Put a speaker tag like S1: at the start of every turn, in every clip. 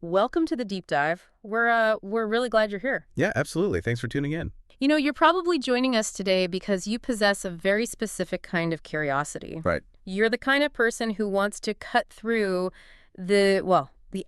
S1: Welcome to the deep dive. We're really glad you're here.
S2: Yeah, absolutely. Thanks for tuning in.
S1: You're probably joining us today because you possess a very specific kind of curiosity.
S2: Right.
S1: You're the kind of person who wants to cut through the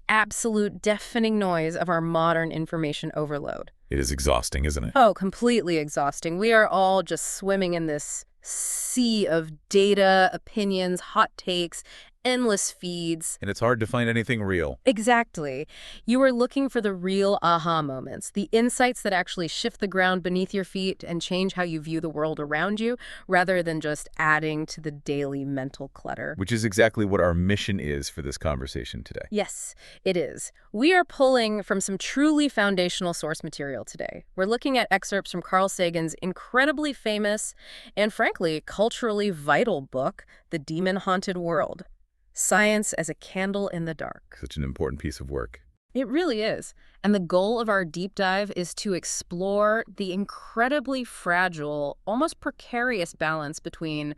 S1: absolute deafening noise of our modern information overload.
S2: It is exhausting, isn't it?
S1: Oh, completely exhausting. We are all just swimming in this sea of data, opinions, hot takes, endless feeds.
S2: And it's hard to find anything real.
S1: Exactly. You are looking for the real aha moments, the insights that actually shift the ground beneath your feet and change how you view the world around you, rather than just adding to the daily mental clutter.
S2: Which is exactly what our mission is for this conversation today.
S1: Yes, it is. We are pulling from some truly foundational source material today. We're looking at excerpts from Carl Sagan's incredibly famous and, frankly, culturally vital book, The Demon-Haunted World. Science as a Candle in the Dark.
S2: Such an important piece of work.
S1: It really is. And the goal of our deep dive is to explore the incredibly fragile, almost precarious balance between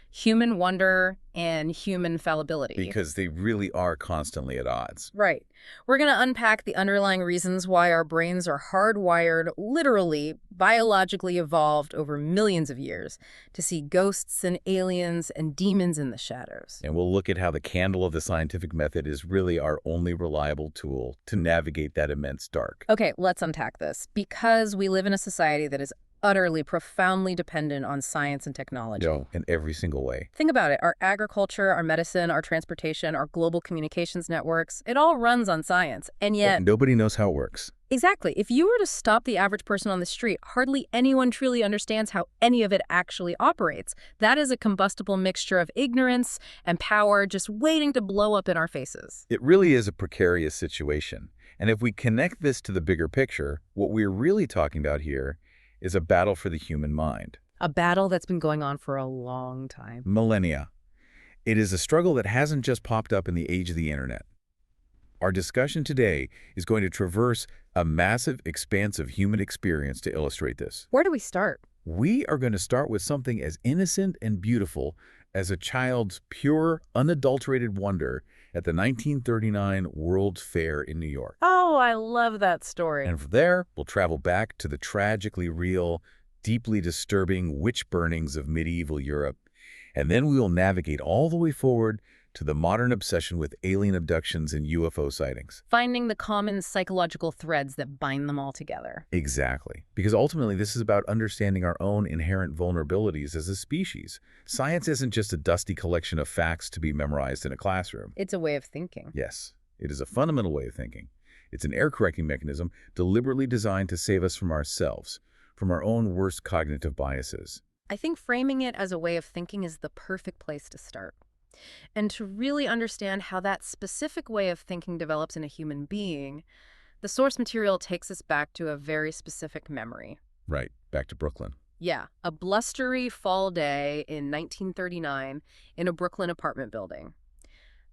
S1: human wonder and human fallibility.
S2: Because they really are constantly at odds.
S1: Right. We're going to unpack the underlying reasons why our brains are hardwired, literally, biologically evolved over millions of years, to see ghosts and aliens and demons in the shadows.
S2: And we'll look at how the candle of the scientific method is really our only reliable tool to navigate that immense dark.
S1: Okay, let's unpack this. Because we live in a society that is utterly, profoundly dependent on science and technology.
S2: In every single way.
S1: Think about it. Our agriculture, our medicine, our transportation, our global communications networks, it all runs on science. And yet...
S2: But nobody knows how it works.
S1: Exactly. If you were to stop the average person on the street, hardly anyone truly understands how any of it actually operates. That is a combustible mixture of ignorance and power just waiting to blow up in our faces.
S2: It really is a precarious situation. And if we connect this to the bigger picture, what we're really talking about here is a battle for the human mind.
S1: A battle that's been going on for a long time.
S2: Millennia. It is a struggle that hasn't just popped up in the age of the internet. Our discussion today is going to traverse a massive expanse of human experience to illustrate this.
S1: Where do we start?
S2: We are going to start with something as innocent and beautiful as a child's pure, unadulterated wonder at the 1939 World's Fair in New York.
S1: Oh, I love that story.
S2: And from there, we'll travel back to the tragically real, deeply disturbing witch burnings of medieval Europe. And then we will navigate all the way forward to the modern obsession with alien abductions and UFO sightings.
S1: Finding the common psychological threads that bind them all together.
S2: Exactly. Because ultimately, this is about understanding our own inherent vulnerabilities as a species. Science isn't just a dusty collection of facts to be memorized in a classroom.
S1: It's a way of thinking.
S2: Yes, it is a fundamental way of thinking. It's an error-correcting mechanism deliberately designed to save us from ourselves, from our own worst cognitive biases.
S1: I think framing it as a way of thinking is the perfect place to start. And to really understand how that specific way of thinking develops in a human being, the source material takes us back to a very specific memory.
S2: Right, back to Brooklyn.
S1: Yeah, a blustery fall day in 1939 in a Brooklyn apartment building.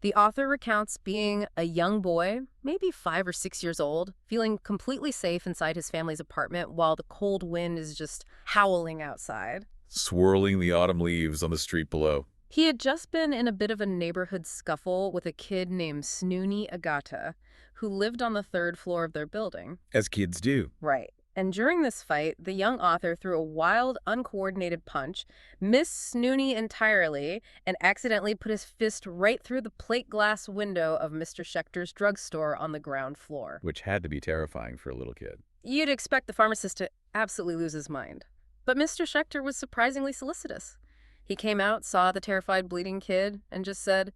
S1: The author recounts being a young boy, maybe 5 or 6 years old, feeling completely safe inside his family's apartment while the cold wind is just howling outside.
S2: Swirling the autumn leaves on the street below.
S1: He had just been in a bit of a neighborhood scuffle with a kid named Snoony Agata, who lived on the 3rd floor of their building.
S2: As kids do.
S1: Right. And during this fight, the young author threw a wild, uncoordinated punch, missed Snoony entirely, and accidentally put his fist right through the plate glass window of Mr. Schechter's drugstore on the ground floor.
S2: Which had to be terrifying for a little kid.
S1: You'd expect the pharmacist to absolutely lose his mind. But Mr. Schechter was surprisingly solicitous. He came out, saw the terrified, bleeding kid, and just said,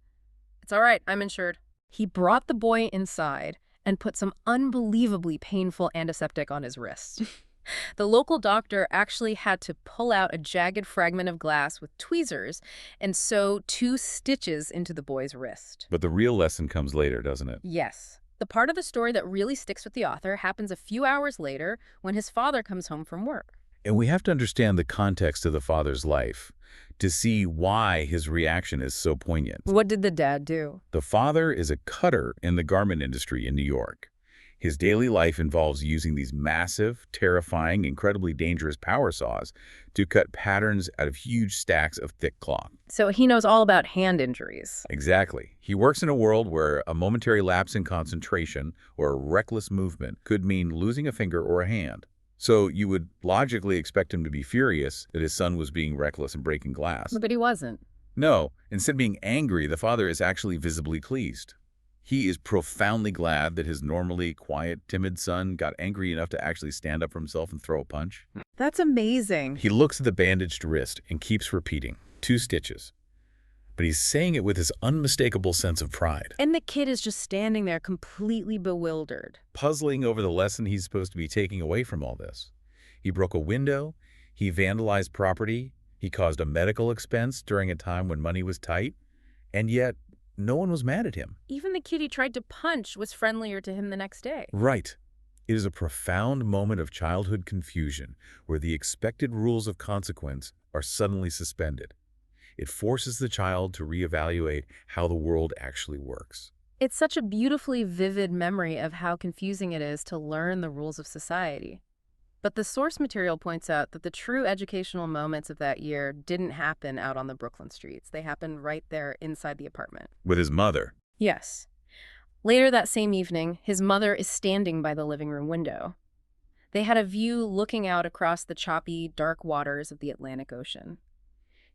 S1: "It's all right, I'm insured." He brought the boy inside and put some unbelievably painful antiseptic on his wrist. The local doctor actually had to pull out a jagged fragment of glass with tweezers and sew 2 stitches into the boy's wrist.
S2: But the real lesson comes later, doesn't it?
S1: Yes. The part of the story that really sticks with the author happens a few hours later when his father comes home from work.
S2: And we have to understand the context of the father's life to see why his reaction is so poignant.
S1: What did the dad do?
S2: The father is a cutter in the garment industry in New York. His daily life involves using these massive, terrifying, incredibly dangerous power saws to cut patterns out of huge stacks of thick cloth.
S1: So he knows all about hand injuries.
S2: Exactly. He works in a world where a momentary lapse in concentration or a reckless movement could mean losing a finger or a hand. So you would logically expect him to be furious that his son was being reckless and breaking glass.
S1: But he wasn't.
S2: No, instead of being angry, the father is actually visibly pleased. He is profoundly glad that his normally quiet, timid son got angry enough to actually stand up for himself and throw a punch.
S1: That's amazing.
S2: He looks at the bandaged wrist and keeps repeating, 2 stitches. But he's saying it with his unmistakable sense of pride.
S1: And the kid is just standing there completely bewildered.
S2: Puzzling over the lesson he's supposed to be taking away from all this. He broke a window, he vandalized property, he caused a medical expense during a time when money was tight, and yet no one was mad at him.
S1: Even the kid he tried to punch was friendlier to him the next day.
S2: Right. It is a profound moment of childhood confusion where the expected rules of consequence are suddenly suspended. It forces the child to reevaluate how the world actually works.
S1: It's such a beautifully vivid memory of how confusing it is to learn the rules of society. But the source material points out that the true educational moments of that year didn't happen out on the Brooklyn streets. They happened right there inside the apartment.
S2: With his mother.
S1: Yes. Later that same evening, his mother is standing by the living room window. They had a view looking out across the choppy, dark waters of the Atlantic Ocean.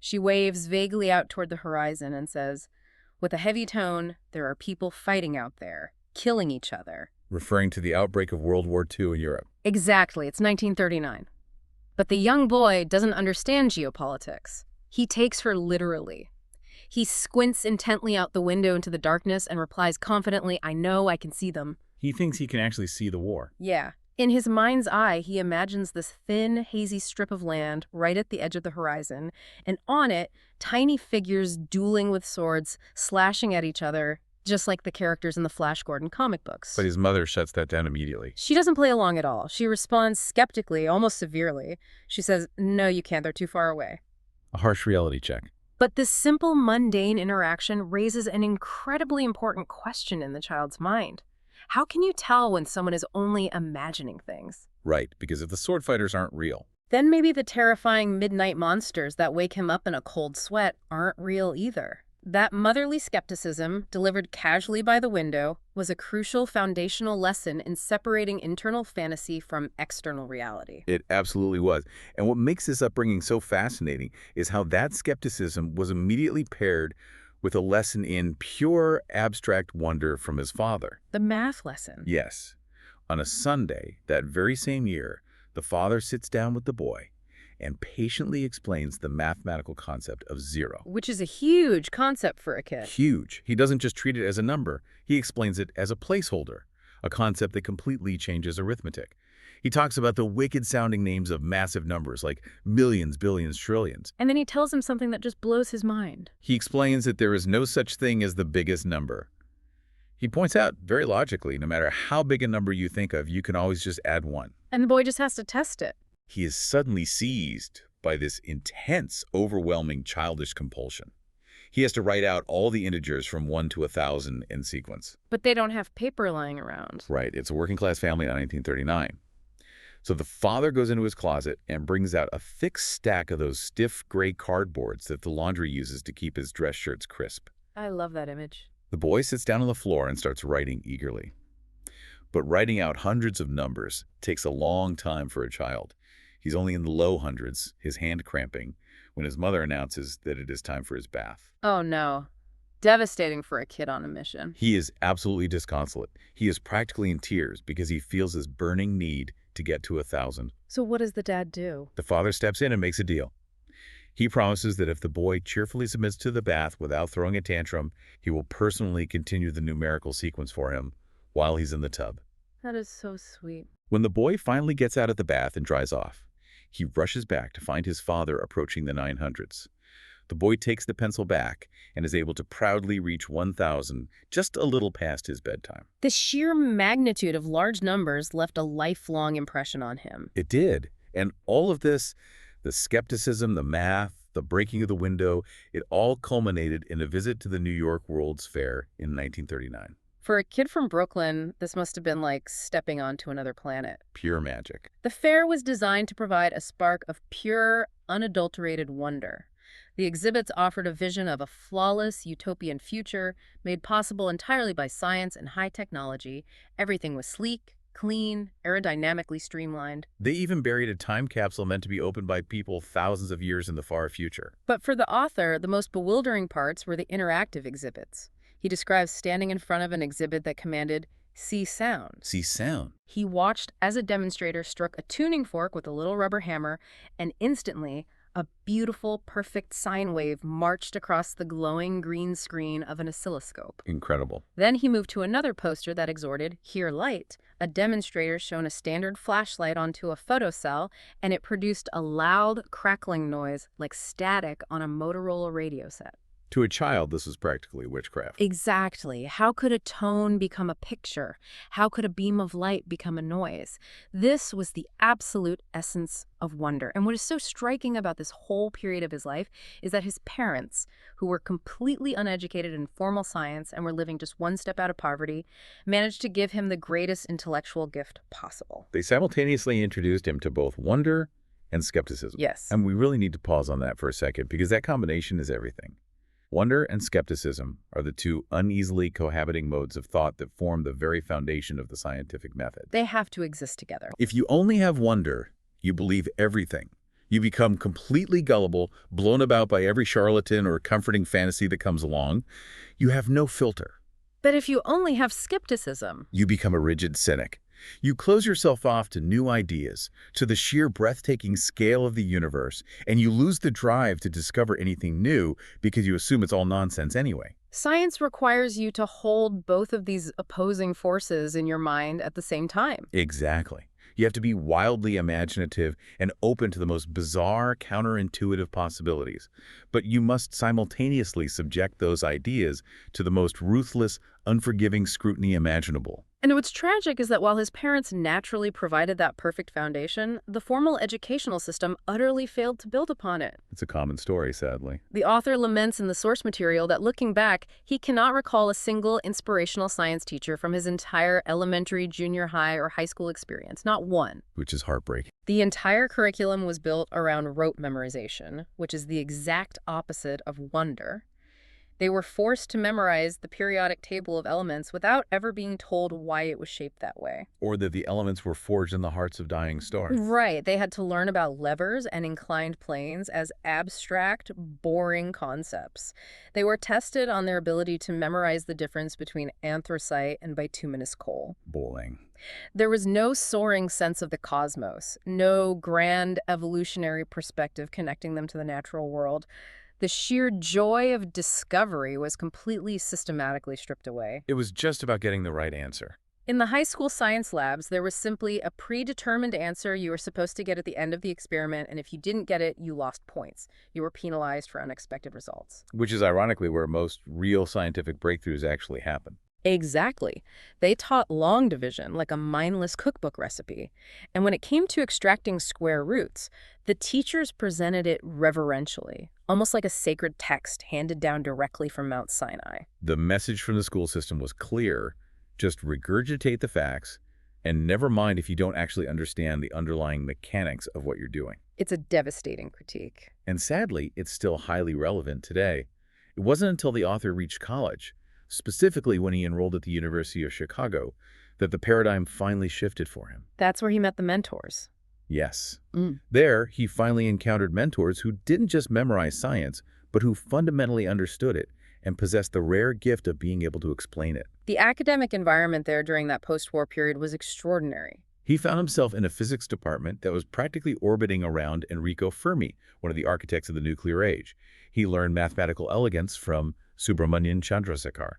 S1: She waves vaguely out toward the horizon and says, with a heavy tone, there are people fighting out there, killing each other.
S2: Referring to the outbreak of World War II in Europe.
S1: Exactly, it's 1939. But the young boy doesn't understand geopolitics. He takes her literally. He squints intently out the window into the darkness and replies confidently, I know, I can see them.
S2: He thinks he can actually see the war.
S1: Yeah. In his mind's eye, he imagines this thin, hazy strip of land right at the edge of the horizon, and on it, tiny figures dueling with swords, slashing at each other, just like the characters in the Flash Gordon comic books.
S2: But his mother shuts that down immediately.
S1: She doesn't play along at all. She responds skeptically, almost severely. She says, no, you can't. They're too far away.
S2: A harsh reality check.
S1: But this simple, mundane interaction raises an incredibly important question in the child's mind. How can you tell when someone is only imagining things?
S2: Right, because if the sword fighters aren't real.
S1: Then maybe the terrifying midnight monsters that wake him up in a cold sweat aren't real either. That motherly skepticism, delivered casually by the window, was a crucial foundational lesson in separating internal fantasy from external reality.
S2: It absolutely was. And what makes this upbringing so fascinating is how that skepticism was immediately paired with a lesson in pure abstract wonder from his father.
S1: The math lesson.
S2: Yes. On a Sunday, that very same year, the father sits down with the boy and patiently explains the mathematical concept of zero.
S1: Which is a huge concept for a kid.
S2: Huge. He doesn't just treat it as a number. He explains it as a placeholder, a concept that completely changes arithmetic. He talks about the wicked-sounding names of massive numbers like millions, billions, trillions.
S1: And then he tells him something that just blows his mind.
S2: He explains that there is no such thing as the biggest number. He points out, very logically, no matter how big a number you think of, you can always just add 1.
S1: And the boy just has to test it.
S2: He is suddenly seized by this intense, overwhelming childish compulsion. He has to write out all the integers from 1 to 1,000 in sequence.
S1: But they don't have paper lying around.
S2: Right. It's a working-class family in 1939. So the father goes into his closet and brings out a thick stack of those stiff gray cardboards that the laundry uses to keep his dress shirts crisp.
S1: I love that image.
S2: The boy sits down on the floor and starts writing eagerly. But writing out hundreds of numbers takes a long time for a child. He's only in the low hundreds, his hand cramping, when his mother announces that it is time for his bath.
S1: Oh no. Devastating for a kid on a mission.
S2: He is absolutely disconsolate. He is practically in tears because he feels his burning need to get to 1,000.
S1: So what does the dad do?
S2: The father steps in and makes a deal. He promises that if the boy cheerfully submits to the bath without throwing a tantrum, he will personally continue the numerical sequence for him while he's in the tub.
S1: That is so sweet.
S2: When the boy finally gets out of the bath and dries off, he rushes back to find his father approaching the 900s. The boy takes the pencil back and is able to proudly reach 1,000 just a little past his bedtime.
S1: The sheer magnitude of large numbers left a lifelong impression on him.
S2: It did. And all of this, the skepticism, the math, the breaking of the window, it all culminated in a visit to the New York World's Fair in 1939.
S1: For a kid from Brooklyn, this must have been like stepping onto another planet.
S2: Pure magic.
S1: The fair was designed to provide a spark of pure, unadulterated wonder. The exhibits offered a vision of a flawless, utopian future made possible entirely by science and high technology. Everything was sleek, clean, aerodynamically streamlined.
S2: They even buried a time capsule meant to be opened by people thousands of years in the far future.
S1: But for the author, the most bewildering parts were the interactive exhibits. He describes standing in front of an exhibit that commanded see sound.
S2: See sound.
S1: He watched as a demonstrator struck a tuning fork with a little rubber hammer, and instantly, a beautiful, perfect sine wave marched across the glowing green screen of an oscilloscope.
S2: Incredible.
S1: Then he moved to another poster that exhorted, "Hear light." A demonstrator shone a standard flashlight onto a photocell, and it produced a loud, crackling noise like static on a Motorola radio set.
S2: To a child, this is practically witchcraft.
S1: Exactly. How could a tone become a picture? How could a beam of light become a noise? This was the absolute essence of wonder. And what is so striking about this whole period of his life is that his parents, who were completely uneducated in formal science and were living just one step out of poverty, managed to give him the greatest intellectual gift possible.
S2: They simultaneously introduced him to both wonder and skepticism.
S1: Yes.
S2: And we really need to pause on that for a second, because that combination is everything. Wonder and skepticism are the two uneasily cohabiting modes of thought that form the very foundation of the scientific method.
S1: They have to exist together.
S2: If you only have wonder, you believe everything. You become completely gullible, blown about by every charlatan or comforting fantasy that comes along. You have no filter.
S1: But if you only have skepticism,
S2: You become a rigid cynic. You close yourself off to new ideas, to the sheer breathtaking scale of the universe, and you lose the drive to discover anything new because you assume it's all nonsense anyway.
S1: science requires you to hold both of these opposing forces in your mind at the same time.
S2: Exactly. You have to be wildly imaginative and open to the most bizarre, counterintuitive possibilities. But you must simultaneously subject those ideas to the most ruthless, unforgiving scrutiny imaginable.
S1: And what's tragic is that while his parents naturally provided that perfect foundation, the formal educational system utterly failed to build upon it.
S2: It's a common story, sadly.
S1: The author laments in the source material that looking back, he cannot recall a single inspirational science teacher from his entire elementary, junior high, or high school experience. Not one.
S2: Which is heartbreaking.
S1: The entire curriculum was built around rote memorization, which is the exact opposite of wonder. They were forced to memorize the periodic table of elements without ever being told why it was shaped that way.
S2: Or that the elements were forged in the hearts of dying stars.
S1: Right. They had to learn about levers and inclined planes as abstract, boring concepts. They were tested on their ability to memorize the difference between anthracite and bituminous coal.
S2: Boring.
S1: There was no soaring sense of the cosmos, no grand evolutionary perspective connecting them to the natural world. The sheer joy of discovery was completely systematically stripped away.
S2: It was just about getting the right answer.
S1: In the high school science labs, there was simply a predetermined answer you were supposed to get at the end of the experiment, and if you didn't get it, you lost points. You were penalized for unexpected results.
S2: Which is ironically where most real scientific breakthroughs actually happen.
S1: Exactly. They taught long division like a mindless cookbook recipe. And when it came to extracting square roots, the teachers presented it reverentially, almost like a sacred text handed down directly from Mount Sinai.
S2: The message from the school system was clear: just regurgitate the facts, and never mind if you don't actually understand the underlying mechanics of what you're doing.
S1: It's a devastating critique.
S2: And sadly, it's still highly relevant today. It wasn't until the author reached college, specifically when he enrolled at the University of Chicago, that the paradigm finally shifted for him.
S1: That's where he met the mentors.
S2: Yes.
S1: Mm.
S2: There, he finally encountered mentors who didn't just memorize science, but who fundamentally understood it and possessed the rare gift of being able to explain it.
S1: The academic environment there during that post-war period was extraordinary.
S2: He found himself in a physics department that was practically orbiting around Enrico Fermi, one of the architects of the nuclear age. He learned mathematical elegance from Subramanian Chandrasekhar.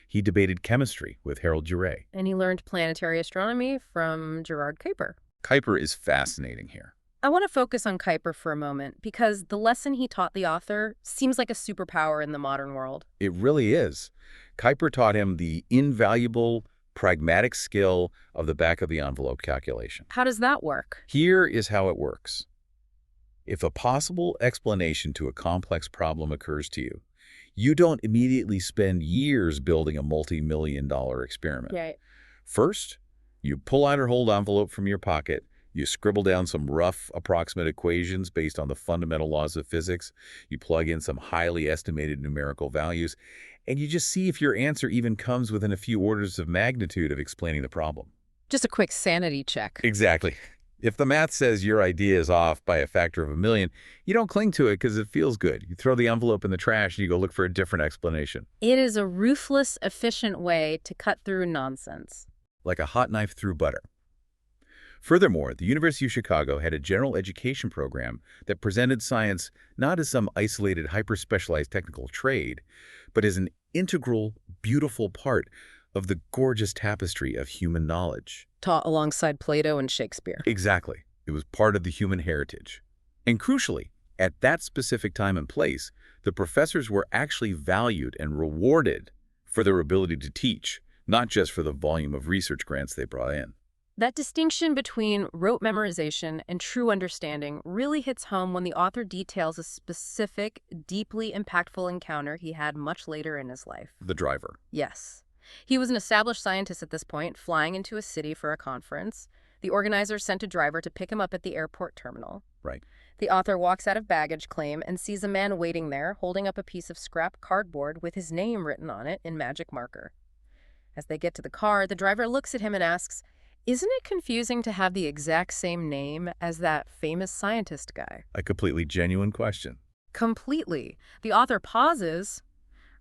S2: He debated chemistry with Harold Urey.
S1: And he learned planetary astronomy from Gerard Kuiper.
S2: Kuiper is fascinating here.
S1: I want to focus on Kuiper for a moment because the lesson he taught the author seems like a superpower in the modern world.
S2: It really is. Kuiper taught him the invaluable, pragmatic skill of the back-of-the-envelope calculation.
S1: How does that work?
S2: Here is how it works. If a possible explanation to a complex problem occurs to you, You don't immediately spend years building a multi-million-dollar experiment.
S1: Right.
S2: First, you pull out an old envelope from your pocket, you scribble down some rough approximate equations based on the fundamental laws of physics, you plug in some highly estimated numerical values, and you just see if your answer even comes within a few orders of magnitude of explaining the problem.
S1: Just a quick sanity check.
S2: Exactly. If the math says your idea is off by a factor of a million, you don't cling to it because it feels good. You throw the envelope in the trash and you go look for a different explanation.
S1: It is a ruthless, efficient way to cut through nonsense.
S2: Like a hot knife through butter. Furthermore, the University of Chicago had a general education program that presented science not as some isolated, hyper-specialized technical trade, but as an integral, beautiful part of the gorgeous tapestry of human knowledge.
S1: Taught alongside Plato and Shakespeare.
S2: Exactly. It was part of the human heritage. And crucially, at that specific time and place, the professors were actually valued and rewarded for their ability to teach, not just for the volume of research grants they brought in.
S1: That distinction between rote memorization and true understanding really hits home when the author details a specific, deeply impactful encounter he had much later in his life.
S2: The driver.
S1: Yes. He was an established scientist at this point, flying into a city for a conference. The organizer sent a driver to pick him up at the airport terminal.
S2: Right.
S1: The author walks out of baggage claim and sees a man waiting there, holding up a piece of scrap cardboard with his name written on it in magic marker. As they get to the car, the driver looks at him and asks, "Isn't it confusing to have the exact same name as that famous scientist guy?"
S2: A completely genuine question.
S1: Completely. The author pauses,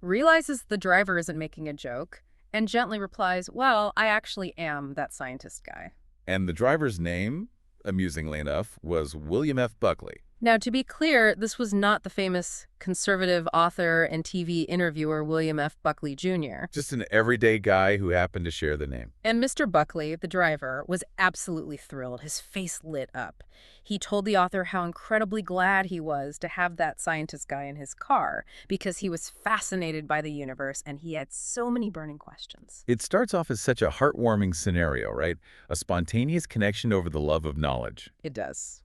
S1: realizes the driver isn't making a joke, and gently replies, "Well, I actually am that scientist guy."
S2: And the driver's name, amusingly enough, was William F. Buckley.
S1: Now, to be clear, this was not the famous conservative author and TV interviewer William F. Buckley Jr.
S2: Just an everyday guy who happened to share the name.
S1: And Mr. Buckley, the driver, was absolutely thrilled. His face lit up. He told the author how incredibly glad he was to have that scientist guy in his car because he was fascinated by the universe and he had so many burning questions.
S2: It starts off as such a heartwarming scenario, right? A spontaneous connection over the love of knowledge.
S1: It does.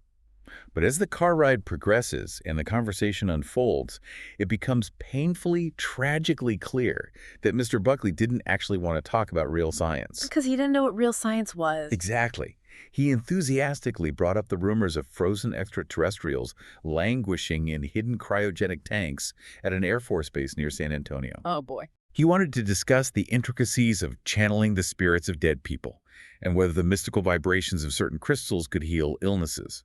S2: But as the car ride progresses and the conversation unfolds, it becomes painfully, tragically clear that Mr. Buckley didn't actually want to talk about real science.
S1: Because he didn't know what real science was.
S2: Exactly. He enthusiastically brought up the rumors of frozen extraterrestrials languishing in hidden cryogenic tanks at an Air Force base near San Antonio.
S1: Oh, boy.
S2: He wanted to discuss the intricacies of channeling the spirits of dead people and whether the mystical vibrations of certain crystals could heal illnesses.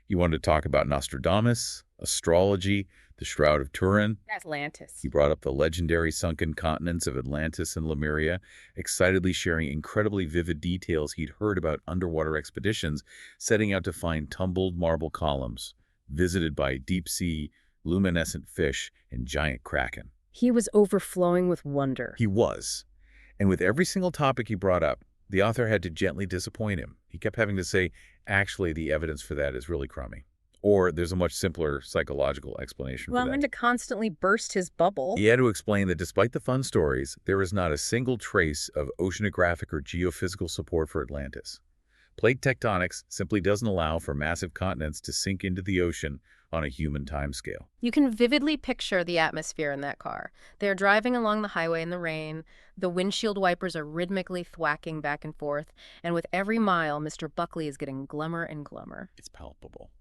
S2: He wanted to talk about Nostradamus, astrology, the Shroud of Turin.
S1: Atlantis.
S2: He brought up the legendary sunken continents of Atlantis and Lemuria, excitedly sharing incredibly vivid details he'd heard about underwater expeditions setting out to find tumbled marble columns, visited by deep-sea, luminescent fish and giant kraken.
S1: He was overflowing with wonder.
S2: He was. And with every single topic he brought up, the author had to gently disappoint him. He kept having to say, actually, the evidence for that is really crummy. Or there's a much simpler psychological explanation for that.
S1: And to constantly burst his bubble.
S2: He had to explain that despite the fun stories, there is not a single trace of oceanographic or geophysical support for Atlantis. Plate tectonics simply doesn't allow for massive continents to sink into the ocean on a human timescale.
S1: You can vividly picture the atmosphere in that car. They're driving along the highway in the rain. The windshield wipers are rhythmically thwacking back and forth. And with every mile, Mr. Buckley is getting glummer and glummer.
S2: It's palpable.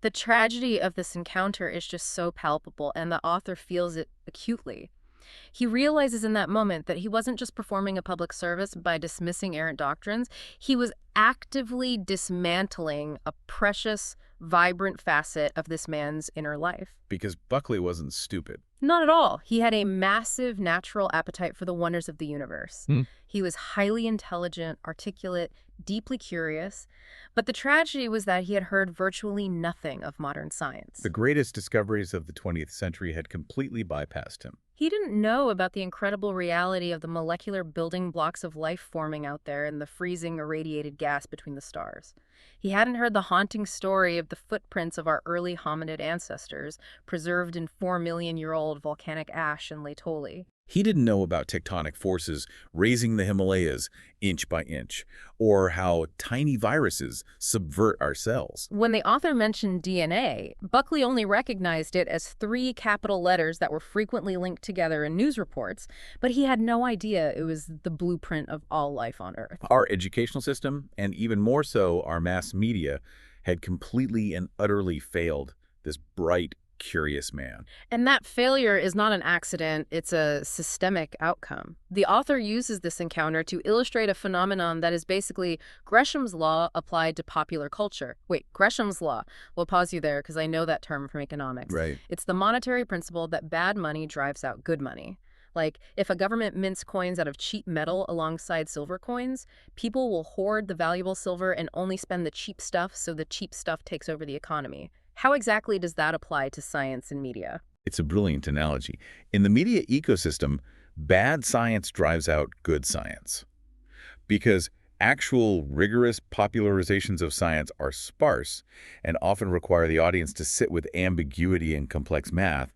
S1: The tragedy of this encounter is just so palpable, and the author feels it acutely. He realizes in that moment that he wasn't just performing a public service by dismissing errant doctrines. He was actively dismantling a precious, vibrant facet of this man's inner life.
S2: Because Buckley wasn't stupid.
S1: Not at all. He had a massive natural appetite for the wonders of the universe. He was highly intelligent, articulate, deeply curious. But the tragedy was that he had heard virtually nothing of modern science.
S2: The greatest discoveries of the 20th century had completely bypassed him.
S1: He didn't know about the incredible reality of the molecular building blocks of life forming out there in the freezing irradiated gas between the stars. He hadn't heard the haunting story of the footprints of our early hominid ancestors, preserved in 4 million-year-old volcanic ash in Laetoli.
S2: He didn't know about tectonic forces raising the Himalayas inch by inch, or how tiny viruses subvert our cells.
S1: When the author mentioned DNA, Buckley only recognized it as 3 capital letters that were frequently linked together in news reports, but he had no idea it was the blueprint of all life on Earth.
S2: Our educational system, and even more so our mass media, had completely and utterly failed this bright, curious man.
S1: And that failure is not an accident, it's a systemic outcome. The author uses this encounter to illustrate a phenomenon that is basically Gresham's law applied to popular culture. Wait, Gresham's law. We'll pause you there because I know that term from economics.
S2: Right.
S1: It's the monetary principle that bad money drives out good money. Like, if a government mints coins out of cheap metal alongside silver coins, people will hoard the valuable silver and only spend the cheap stuff so the cheap stuff takes over the economy. How exactly does that apply to science and media?
S2: It's a brilliant analogy. In the media ecosystem, bad science drives out good science. Because actual rigorous popularizations of science are sparse and often require the audience to sit with ambiguity and complex math,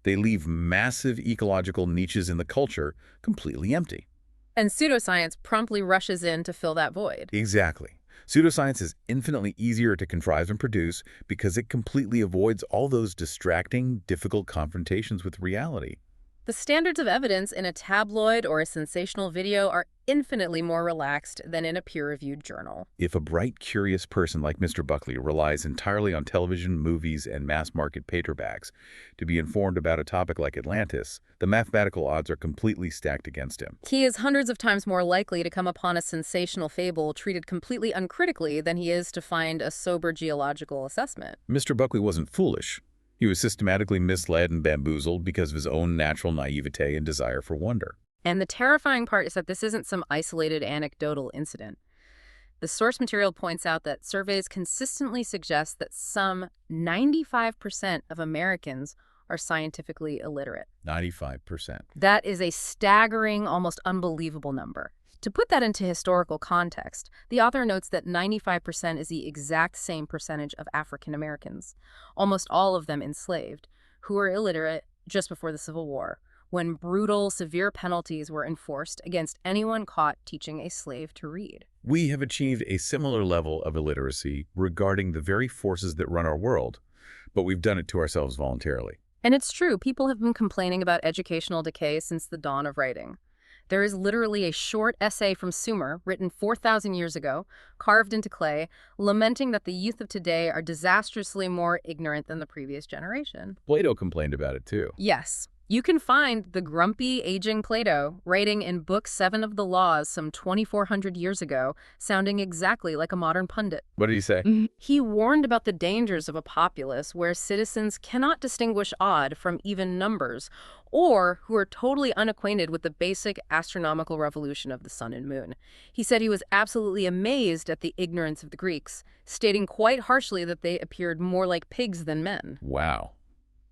S2: they leave massive ecological niches in the culture completely empty.
S1: And pseudoscience promptly rushes in to fill that void.
S2: Exactly. Pseudoscience is infinitely easier to contrive and produce because it completely avoids all those distracting, difficult confrontations with reality.
S1: The standards of evidence in a tabloid or a sensational video are infinitely more relaxed than in a peer-reviewed journal.
S2: If a bright, curious person like Mr. Buckley relies entirely on television, movies, and mass-market paperbacks to be informed about a topic like Atlantis, the mathematical odds are completely stacked against him.
S1: He is hundreds of times more likely to come upon a sensational fable treated completely uncritically than he is to find a sober geological assessment.
S2: Mr. Buckley wasn't foolish. He was systematically misled and bamboozled because of his own natural naivete and desire for wonder.
S1: And the terrifying part is that this isn't some isolated anecdotal incident. The source material points out that surveys consistently suggest that some 95% of Americans are scientifically illiterate.
S2: 95%.
S1: That is a staggering, almost unbelievable number. To put that into historical context, the author notes that 95% is the exact same percentage of African Americans, almost all of them enslaved, who were illiterate just before the Civil War, when brutal, severe penalties were enforced against anyone caught teaching a slave to read.
S2: We have achieved a similar level of illiteracy regarding the very forces that run our world, but we've done it to ourselves voluntarily.
S1: And it's true, people have been complaining about educational decay since the dawn of writing. There is literally a short essay from Sumer, written 4,000 years ago, carved into clay, lamenting that the youth of today are disastrously more ignorant than the previous generation.
S2: Plato complained about it too.
S1: Yes. You can find the grumpy, aging Plato writing in Book 7 of the Laws some 2,400 years ago, sounding exactly like a modern pundit.
S2: What did he say?
S1: He warned about the dangers of a populace where citizens cannot distinguish odd from even numbers, or who are totally unacquainted with the basic astronomical revolution of the sun and moon. He said he was absolutely amazed at the ignorance of the Greeks, stating quite harshly that they appeared more like pigs than men.
S2: Wow.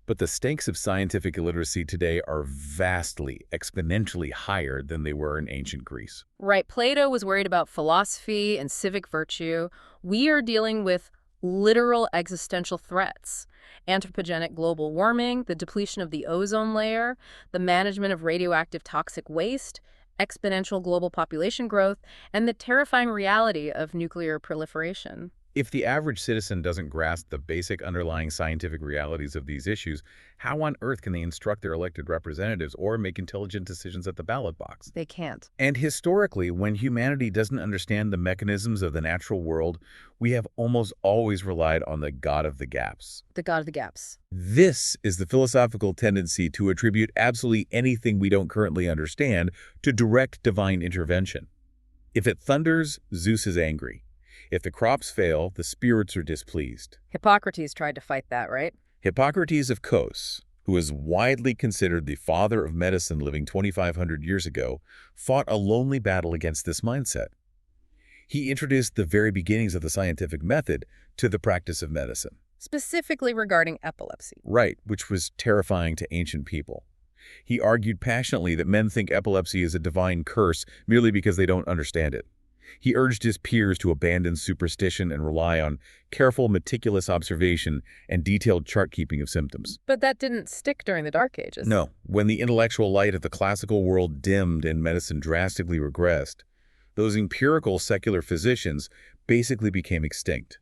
S2: But the stakes of scientific illiteracy today are vastly, exponentially higher than they were in ancient Greece.
S1: Right, Plato was worried about philosophy and civic virtue. We are dealing with literal existential threats. Anthropogenic global warming, the depletion of the ozone layer, the management of radioactive toxic waste, exponential global population growth, and the terrifying reality of nuclear proliferation.
S2: If the average citizen doesn't grasp the basic underlying scientific realities of these issues, how on earth can they instruct their elected representatives or make intelligent decisions at the ballot box?
S1: They can't.
S2: And historically, when humanity doesn't understand the mechanisms of the natural world, we have almost always relied on the God of the gaps.
S1: The God of the gaps.
S2: This is the philosophical tendency to attribute absolutely anything we don't currently understand to direct divine intervention. If it thunders, Zeus is angry. If the crops fail, the spirits are displeased.
S1: Hippocrates tried to fight that, right?
S2: Hippocrates of Kos, who is widely considered the father of medicine living 2,500 years ago, fought a lonely battle against this mindset. He introduced the very beginnings of the scientific method to the practice of medicine.
S1: Specifically regarding epilepsy.
S2: Right, which was terrifying to ancient people. He argued passionately that men think epilepsy is a divine curse merely because they don't understand it. He urged his peers to abandon superstition and rely on careful, meticulous observation and detailed chart-keeping of symptoms.
S1: But that didn't stick during the Dark Ages.
S2: No, when the intellectual light of the classical world dimmed and medicine drastically regressed, those empirical secular physicians basically became extinct.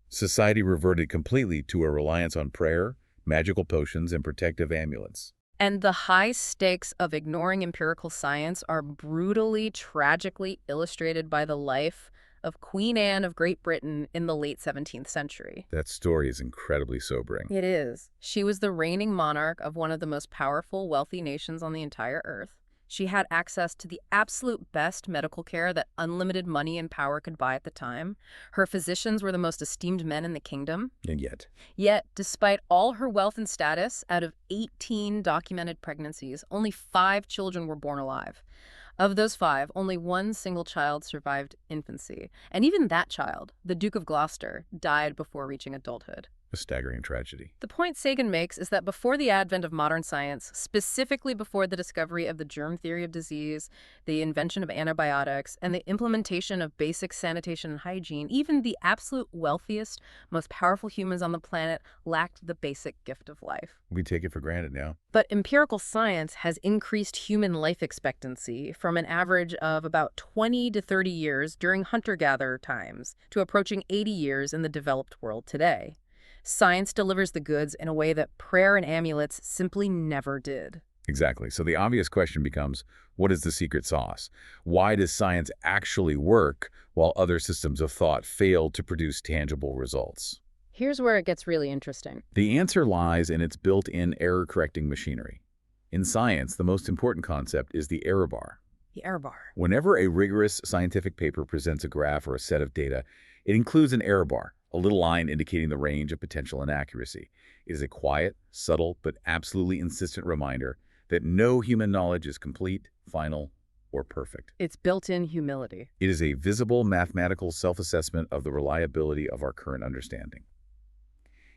S2: Society reverted completely to a reliance on prayer, magical potions, and protective amulets.
S1: And the high stakes of ignoring empirical science are brutally, tragically illustrated by the life of Queen Anne of Great Britain in the late 17th century.
S2: That story is incredibly sobering.
S1: It is. She was the reigning monarch of one of the most powerful, wealthy nations on the entire earth. She had access to the absolute best medical care that unlimited money and power could buy at the time. Her physicians were the most esteemed men in the kingdom.
S2: And yet,
S1: Despite all her wealth and status, out of 18 documented pregnancies, only 5 children were born alive. Of those 5, only one single child survived infancy. And even that child, the Duke of Gloucester, died before reaching adulthood.
S2: a staggering tragedy.
S1: The point Sagan makes is that before the advent of modern science, specifically before the discovery of the germ theory of disease, the invention of antibiotics, and the implementation of basic sanitation and hygiene, even the absolute wealthiest, most powerful humans on the planet lacked the basic gift of life.
S2: We take it for granted now.
S1: But empirical science has increased human life expectancy from an average of about 20 to 30 years during hunter-gatherer times to approaching 80 years in the developed world today. Science delivers the goods in a way that prayer and amulets simply never did.
S2: Exactly. So the obvious question becomes, what is the secret sauce? Why does science actually work while other systems of thought fail to produce tangible results?
S1: Here's where it gets really interesting.
S2: The answer lies in its built-in error-correcting machinery. In science, the most important concept is the error bar.
S1: The error bar.
S2: Whenever a rigorous scientific paper presents a graph or a set of data, it includes an error bar, a little line indicating the range of potential inaccuracy. It is a quiet, subtle, but absolutely insistent reminder that no human knowledge is complete, final, or perfect.
S1: It's built-in humility.
S2: It is a visible mathematical self-assessment of the reliability of our current understanding.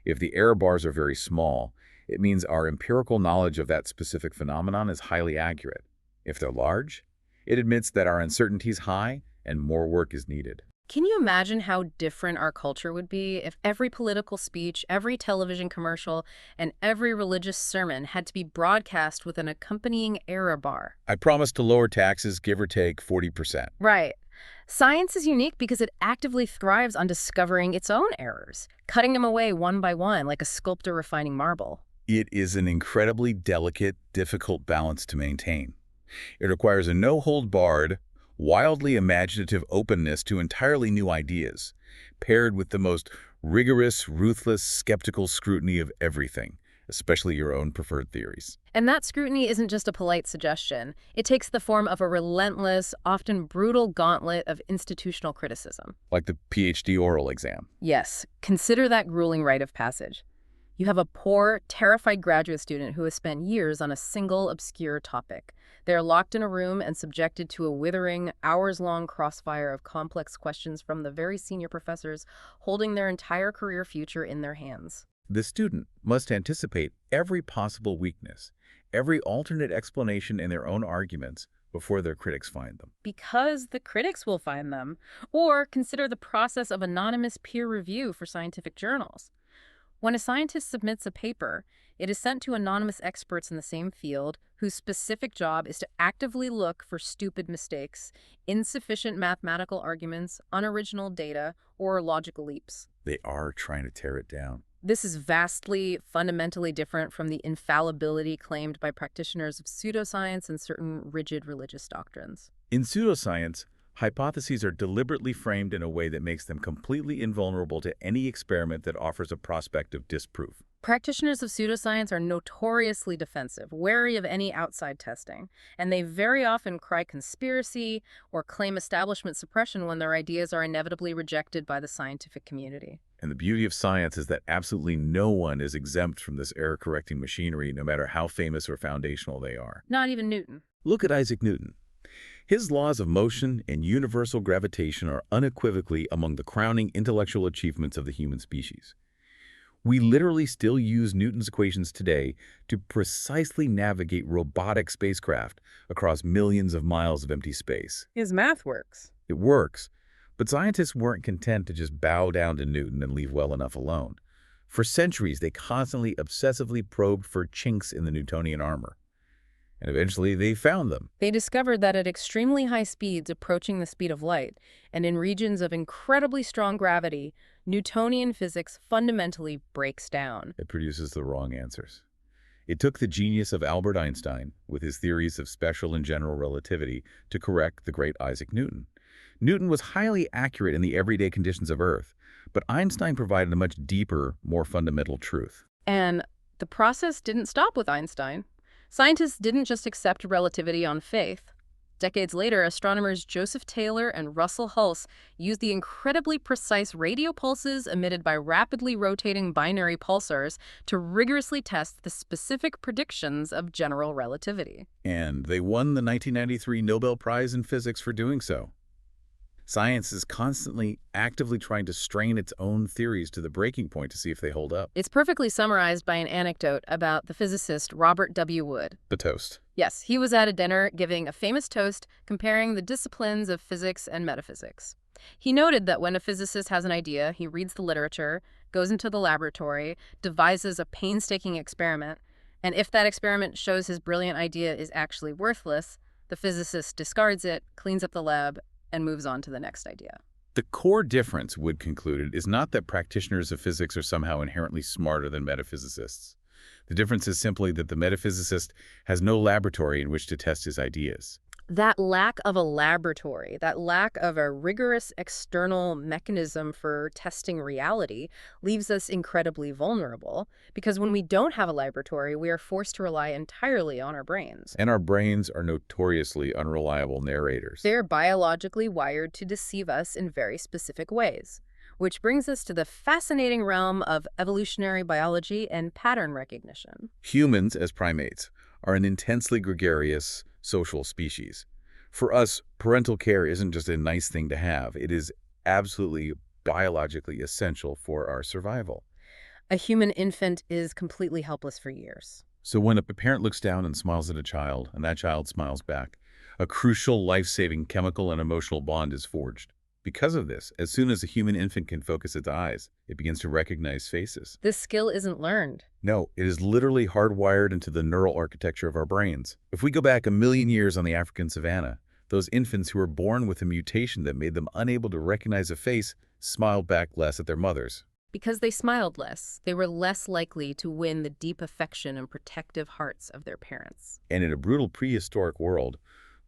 S2: If the error bars are very small, it means our empirical knowledge of that specific phenomenon is highly accurate. If they're large, it admits that our uncertainty is high and more work is needed.
S1: Can you imagine how different our culture would be if every political speech, every television commercial, and every religious sermon had to be broadcast with an accompanying error bar?
S2: I promise to lower taxes, give or take 40%.
S1: Right. Science is unique because it actively thrives on discovering its own errors, cutting them away one by one like a sculptor refining marble.
S2: It is an incredibly delicate, difficult balance to maintain. It requires a no-hold-barred, wildly imaginative openness to entirely new ideas, paired with the most rigorous, ruthless, skeptical scrutiny of everything, especially your own preferred theories.
S1: And that scrutiny isn't just a polite suggestion. It takes the form of a relentless, often brutal gauntlet of institutional criticism.
S2: Like the PhD oral exam.
S1: Yes, consider that grueling rite of passage. You have a poor, terrified graduate student who has spent years on a single, obscure topic. They are locked in a room and subjected to a withering, hours-long crossfire of complex questions from the very senior professors, holding their entire career future in their hands.
S2: The student must anticipate every possible weakness, every alternate explanation in their own arguments before their critics find them.
S1: Because the critics will find them. Or consider the process of anonymous peer review for scientific journals. When a scientist submits a paper, it is sent to anonymous experts in the same field whose specific job is to actively look for stupid mistakes, insufficient mathematical arguments, unoriginal data, or logical leaps.
S2: They are trying to tear it down.
S1: This is vastly, fundamentally different from the infallibility claimed by practitioners of pseudoscience and certain rigid religious doctrines.
S2: In pseudoscience, hypotheses are deliberately framed in a way that makes them completely invulnerable to any experiment that offers a prospect of disproof.
S1: Practitioners of pseudoscience are notoriously defensive, wary of any outside testing, and they very often cry conspiracy or claim establishment suppression when their ideas are inevitably rejected by the scientific community.
S2: And the beauty of science is that absolutely no one is exempt from this error-correcting machinery, no matter how famous or foundational they are.
S1: Not even Newton.
S2: Look at Isaac Newton. His laws of motion and universal gravitation are unequivocally among the crowning intellectual achievements of the human species. We literally still use Newton's equations today to precisely navigate robotic spacecraft across millions of miles of empty space.
S1: His math works.
S2: It works, But scientists weren't content to just bow down to Newton and leave well enough alone. For centuries, they constantly, obsessively probed for chinks in the Newtonian armor. And eventually, they found them.
S1: They discovered that at extremely high speeds approaching the speed of light, and in regions of incredibly strong gravity, Newtonian physics fundamentally breaks down.
S2: It produces the wrong answers. It took the genius of Albert Einstein, with his theories of special and general relativity, to correct the great Isaac Newton. Newton was highly accurate in the everyday conditions of Earth, but Einstein provided a much deeper, more fundamental truth.
S1: And the process didn't stop with Einstein. Scientists didn't just accept relativity on faith. Decades later, astronomers Joseph Taylor and Russell Hulse used the incredibly precise radio pulses emitted by rapidly rotating binary pulsars to rigorously test the specific predictions of general relativity.
S2: And they won the 1993 Nobel Prize in Physics for doing so. Science is constantly, actively trying to strain its own theories to the breaking point to see if they hold up.
S1: It's perfectly summarized by an anecdote about the physicist Robert W. Wood.
S2: The toast.
S1: Yes, he was at a dinner giving a famous toast comparing the disciplines of physics and metaphysics. He noted that when a physicist has an idea, he reads the literature, goes into the laboratory, devises a painstaking experiment, and if that experiment shows his brilliant idea is actually worthless, the physicist discards it, cleans up the lab, and moves on to the next idea.
S2: The core difference, Wood concluded, is not that practitioners of physics are somehow inherently smarter than metaphysicists. The difference is simply that the metaphysicist has no laboratory in which to test his ideas.
S1: That lack of a laboratory, that lack of a rigorous external mechanism for testing reality leaves us incredibly vulnerable because when we don't have a laboratory, we are forced to rely entirely on our brains.
S2: And our brains are notoriously unreliable narrators.
S1: They're biologically wired to deceive us in very specific ways, which brings us to the fascinating realm of evolutionary biology and pattern recognition.
S2: Humans, as primates, are an intensely gregarious, social species. For us, parental care isn't just a nice thing to have. It is absolutely biologically essential for our survival.
S1: A human infant is completely helpless for years.
S2: So when a parent looks down and smiles at a child, and that child smiles back, a crucial life-saving chemical and emotional bond is forged. Because of this, as soon as a human infant can focus its eyes, it begins to recognize faces.
S1: This skill isn't learned.
S2: No, it is literally hardwired into the neural architecture of our brains. If we go back 1,000,000 years on the African savanna, those infants who were born with a mutation that made them unable to recognize a face smiled back less at their mothers.
S1: Because they smiled less, they were less likely to win the deep affection and protective hearts of their parents.
S2: And in a brutal prehistoric world,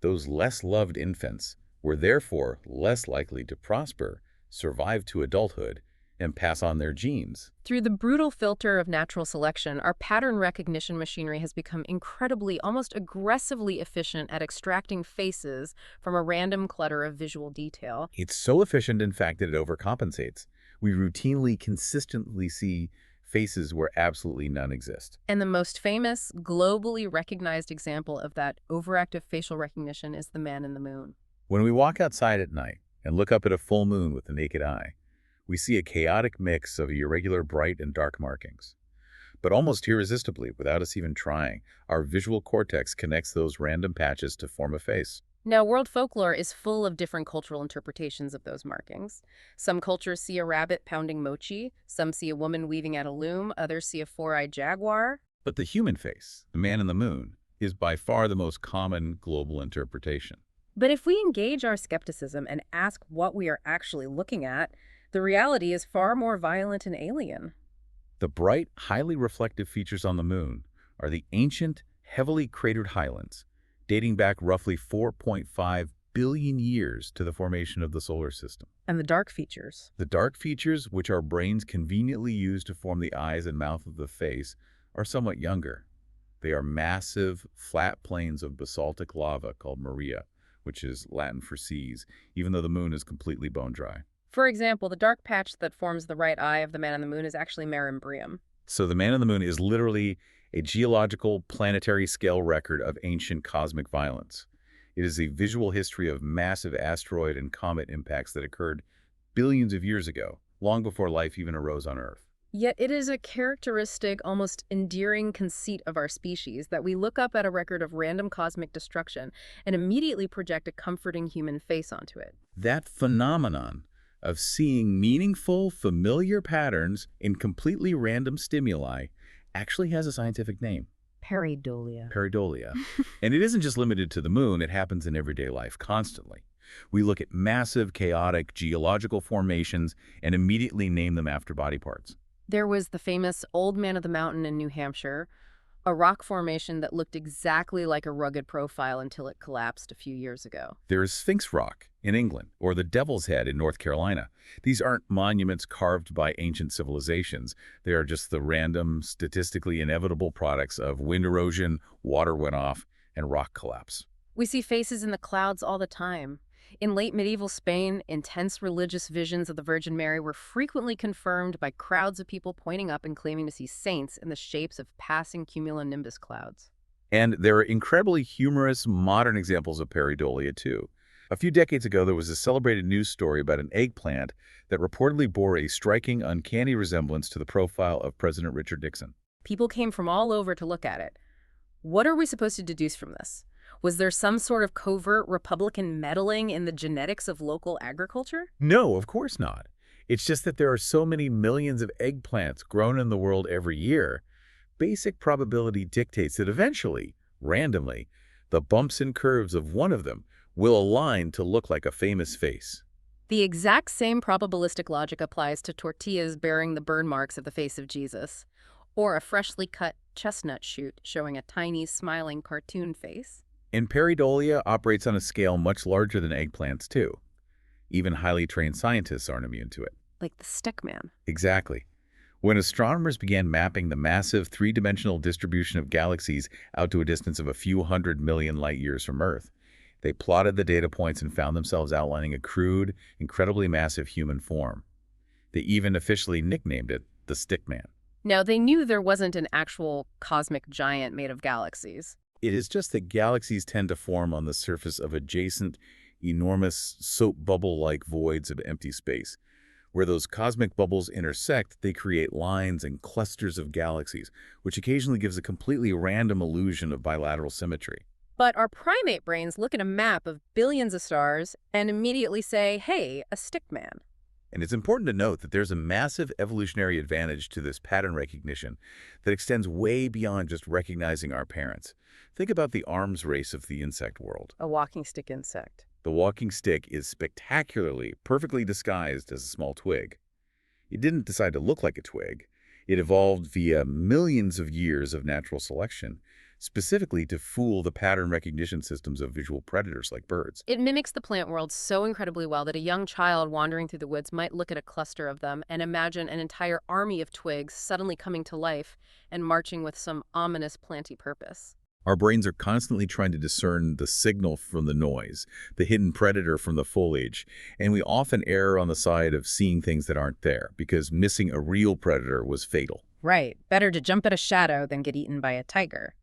S2: those less loved infants were therefore less likely to prosper, survive to adulthood, and pass on their genes.
S1: Through the brutal filter of natural selection, our pattern recognition machinery has become incredibly, almost aggressively efficient at extracting faces from a random clutter of visual detail.
S2: It's so efficient, in fact, that it overcompensates. We routinely, consistently see faces where absolutely none exist.
S1: And the most famous, globally recognized example of that overactive facial recognition is the man in the moon.
S2: When we walk outside at night and look up at a full moon with the naked eye, we see a chaotic mix of irregular bright and dark markings. But almost irresistibly, without us even trying, our visual cortex connects those random patches to form a face.
S1: Now, world folklore is full of different cultural interpretations of those markings. Some cultures see a rabbit pounding mochi, some see a woman weaving at a loom, others see a four-eyed jaguar.
S2: But the human face, the man in the moon, is by far the most common global interpretation.
S1: But if we engage our skepticism and ask what we are actually looking at, the reality is far more violent and alien.
S2: The bright, highly reflective features on the moon are the ancient, heavily cratered highlands, dating back roughly 4.5 billion years to the formation of the solar system.
S1: And the dark features.
S2: The dark features, which our brains conveniently use to form the eyes and mouth of the face, are somewhat younger. They are massive, flat plains of basaltic lava called maria, which is Latin for seas, even though the moon is completely bone dry.
S1: For example, the dark patch that forms the right eye of the man in the moon is actually Marimbrium.
S2: So the man in the moon is literally a geological, planetary scale record of ancient cosmic violence. It is a visual history of massive asteroid and comet impacts that occurred billions of years ago, long before life even arose on Earth.
S1: Yet it is a characteristic, almost endearing conceit of our species that we look up at a record of random cosmic destruction and immediately project a comforting human face onto it.
S2: That phenomenon of seeing meaningful, familiar patterns in completely random stimuli actually has a scientific name.
S1: Pareidolia.
S2: Pareidolia. And it isn't just limited to the moon, it happens in everyday life constantly. We look at massive, chaotic geological formations and immediately name them after body parts.
S1: There was the famous Old Man of the Mountain in New Hampshire, a rock formation that looked exactly like a rugged profile until it collapsed a few years ago.
S2: There is Sphinx Rock in England, or the Devil's Head in North Carolina. These aren't monuments carved by ancient civilizations. They are just the random, statistically inevitable products of wind erosion, water runoff, and rock collapse.
S1: We see faces in the clouds all the time. In late medieval Spain, intense religious visions of the Virgin Mary were frequently confirmed by crowds of people pointing up and claiming to see saints in the shapes of passing cumulonimbus clouds.
S2: And there are incredibly humorous modern examples of pareidolia, too. A few decades ago, there was a celebrated news story about an eggplant that reportedly bore a striking, uncanny resemblance to the profile of President Richard Nixon.
S1: People came from all over to look at it. What are we supposed to deduce from this? Was there some sort of covert Republican meddling in the genetics of local agriculture?
S2: No, of course not. It's just that there are so many millions of eggplants grown in the world every year. Basic probability dictates that eventually, randomly, the bumps and curves of one of them will align to look like a famous face.
S1: The exact same probabilistic logic applies to tortillas bearing the burn marks of the face of Jesus, or a freshly cut chestnut shoot showing a tiny, smiling cartoon face.
S2: And pareidolia operates on a scale much larger than eggplants, too. Even highly trained scientists aren't immune to it.
S1: Like the stick man.
S2: Exactly. When astronomers began mapping the massive three-dimensional distribution of galaxies out to a distance of a few 100 million light-years from Earth, they plotted the data points and found themselves outlining a crude, incredibly massive human form. They even officially nicknamed it the stick man.
S1: Now, they knew there wasn't an actual cosmic giant made of galaxies.
S2: It is just that galaxies tend to form on the surface of adjacent, enormous soap bubble-like voids of empty space. Where those cosmic bubbles intersect, they create lines and clusters of galaxies, which occasionally gives a completely random illusion of bilateral symmetry.
S1: But our primate brains look at a map of billions of stars and immediately say, hey, a stick man.
S2: And it's important to note that there's a massive evolutionary advantage to this pattern recognition that extends way beyond just recognizing our parents. Think about the arms race of the insect world.
S1: A walking stick insect.
S2: The walking stick is spectacularly, perfectly disguised as a small twig. It didn't decide to look like a twig. It evolved via millions of years of natural selection, specifically to fool the pattern recognition systems of visual predators like birds.
S1: It mimics the plant world so incredibly well that a young child wandering through the woods might look at a cluster of them and imagine an entire army of twigs suddenly coming to life and marching with some ominous planty purpose.
S2: Our brains are constantly trying to discern the signal from the noise, the hidden predator from the foliage, and we often err on the side of seeing things that aren't there because missing a real predator was fatal.
S1: Right. Better to jump at a shadow than get eaten by a tiger.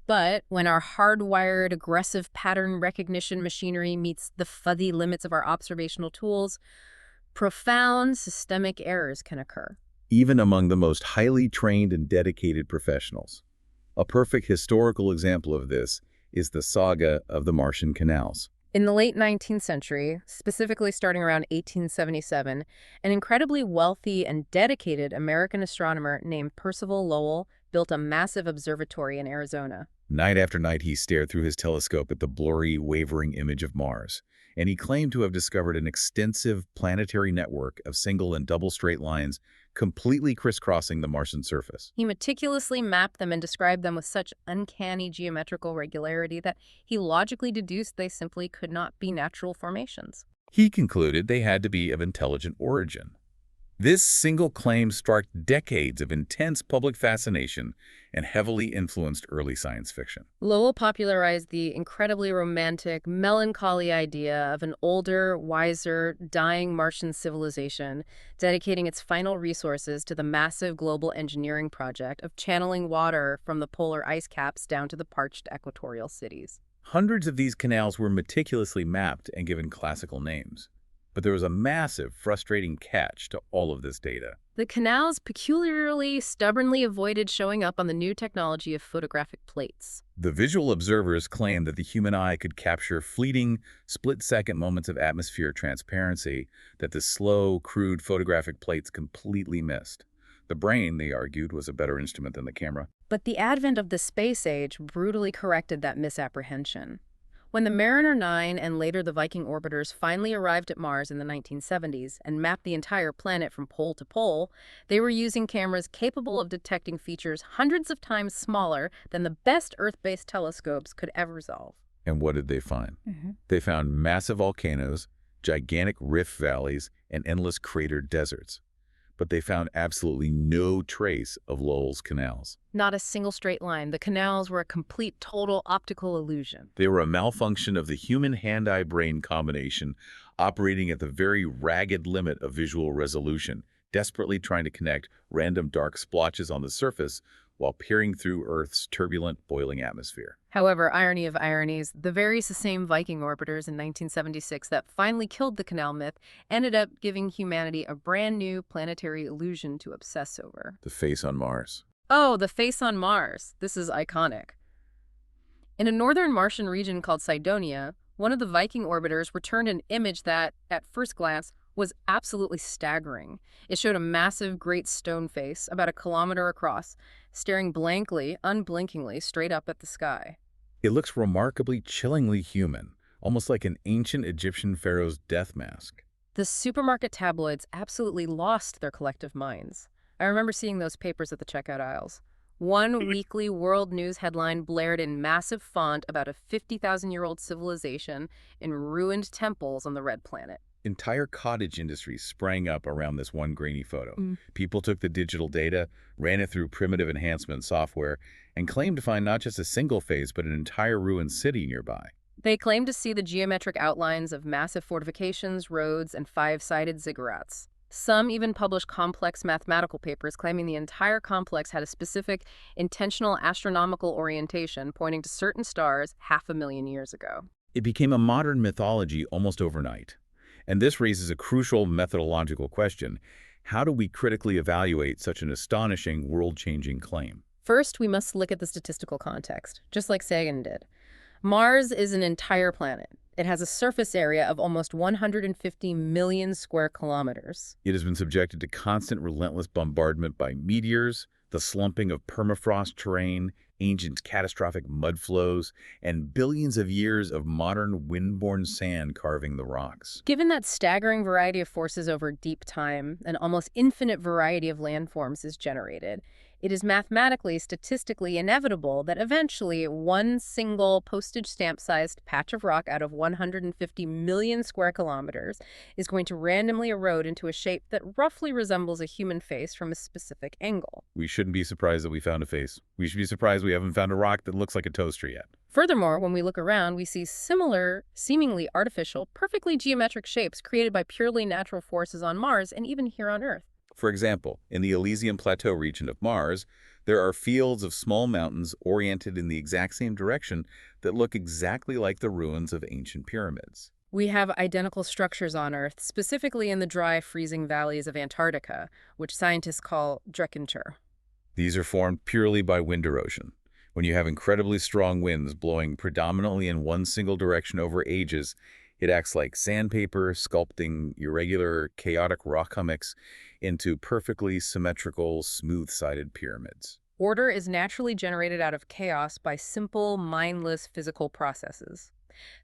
S1: But when our hardwired, aggressive pattern recognition machinery meets the fuzzy limits of our observational tools, profound systemic errors can occur.
S2: Even among the most highly trained and dedicated professionals. A perfect historical example of this is the saga of the Martian canals.
S1: In the late 19th century, specifically starting around 1877, an incredibly wealthy and dedicated American astronomer named Percival Lowell built a massive observatory in Arizona.
S2: Night after night, he stared through his telescope at the blurry, wavering image of Mars, and he claimed to have discovered an extensive planetary network of single and double straight lines completely crisscrossing the Martian surface.
S1: He meticulously mapped them and described them with such uncanny geometrical regularity that he logically deduced they simply could not be natural formations.
S2: He concluded they had to be of intelligent origin. This single claim sparked decades of intense public fascination and heavily influenced early science fiction.
S1: Lowell popularized the incredibly romantic, melancholy idea of an older, wiser, dying Martian civilization dedicating its final resources to the massive global engineering project of channeling water from the polar ice caps down to the parched equatorial cities.
S2: Hundreds of these canals were meticulously mapped and given classical names. But there was a massive, frustrating catch to all of this data.
S1: The canals peculiarly, stubbornly avoided showing up on the new technology of photographic plates.
S2: The visual observers claimed that the human eye could capture fleeting, split-second moments of atmosphere transparency that the slow, crude photographic plates completely missed. The brain, they argued, was a better instrument than the camera.
S1: But the advent of the space age brutally corrected that misapprehension. When the Mariner 9 and later the Viking orbiters finally arrived at Mars in the 1970s and mapped the entire planet from pole to pole, they were using cameras capable of detecting features hundreds of times smaller than the best Earth-based telescopes could ever resolve.
S2: And what did they find? They found massive volcanoes, gigantic rift valleys, and endless cratered deserts. But they found absolutely no trace of Lowell's canals.
S1: Not a single straight line. The canals were a complete, total optical illusion.
S2: They were a malfunction of the human hand-eye brain combination, operating at the very ragged limit of visual resolution, desperately trying to connect random dark splotches on the surface while peering through Earth's turbulent, boiling atmosphere.
S1: However, irony of ironies, the very same Viking orbiters in 1976 that finally killed the canal myth ended up giving humanity a brand new planetary illusion to obsess over.
S2: The face on Mars.
S1: Oh, the face on Mars. This is iconic. In a northern Martian region called Cydonia, one of the Viking orbiters returned an image that, at first glance, was absolutely staggering. It showed a massive, great stone face, about a kilometer across, staring blankly, unblinkingly, straight up at the sky.
S2: It looks remarkably, chillingly human, almost like an ancient Egyptian pharaoh's death mask.
S1: The supermarket tabloids absolutely lost their collective minds. I remember seeing those papers at the checkout aisles. One weekly world news headline blared in massive font about a 50,000-year-old civilization in ruined temples on the Red Planet.
S2: Entire cottage industries sprang up around this one grainy photo. People took the digital data, ran it through primitive enhancement software, and claimed to find not just a single face, but an entire ruined city nearby.
S1: They claimed to see the geometric outlines of massive fortifications, roads, and five-sided ziggurats. Some even published complex mathematical papers claiming the entire complex had a specific, intentional astronomical orientation pointing to certain stars 500,000 years ago.
S2: It became a modern mythology almost overnight. And this raises a crucial methodological question. How do we critically evaluate such an astonishing, world-changing claim?
S1: First, we must look at the statistical context, just like Sagan did. Mars is an entire planet. It has a surface area of almost 150 million square kilometers.
S2: It has been subjected to constant, relentless bombardment by meteors, the slumping of permafrost terrain, ancient catastrophic mud flows, and billions of years of modern wind-borne sand carving the rocks.
S1: Given that staggering variety of forces over deep time, an almost infinite variety of landforms is generated, it is mathematically, statistically inevitable that eventually one single postage stamp-sized patch of rock out of 150 million square kilometers is going to randomly erode into a shape that roughly resembles a human face from a specific angle.
S2: We shouldn't be surprised that we found a face. We should be surprised we haven't found a rock that looks like a toaster yet.
S1: Furthermore, when we look around, we see similar, seemingly artificial, perfectly geometric shapes created by purely natural forces on Mars and even here on Earth.
S2: For example, in the Elysium Plateau region of Mars, there are fields of small mountains oriented in the exact same direction that look exactly like the ruins of ancient pyramids.
S1: We have identical structures on Earth, specifically in the dry, freezing valleys of Antarctica, which scientists call Dreckenscher.
S2: These are formed purely by wind erosion. When you have incredibly strong winds blowing predominantly in one single direction over ages, it acts like sandpaper, sculpting irregular, chaotic rock hummocks into perfectly symmetrical, smooth-sided pyramids.
S1: Order is naturally generated out of chaos by simple, mindless physical processes.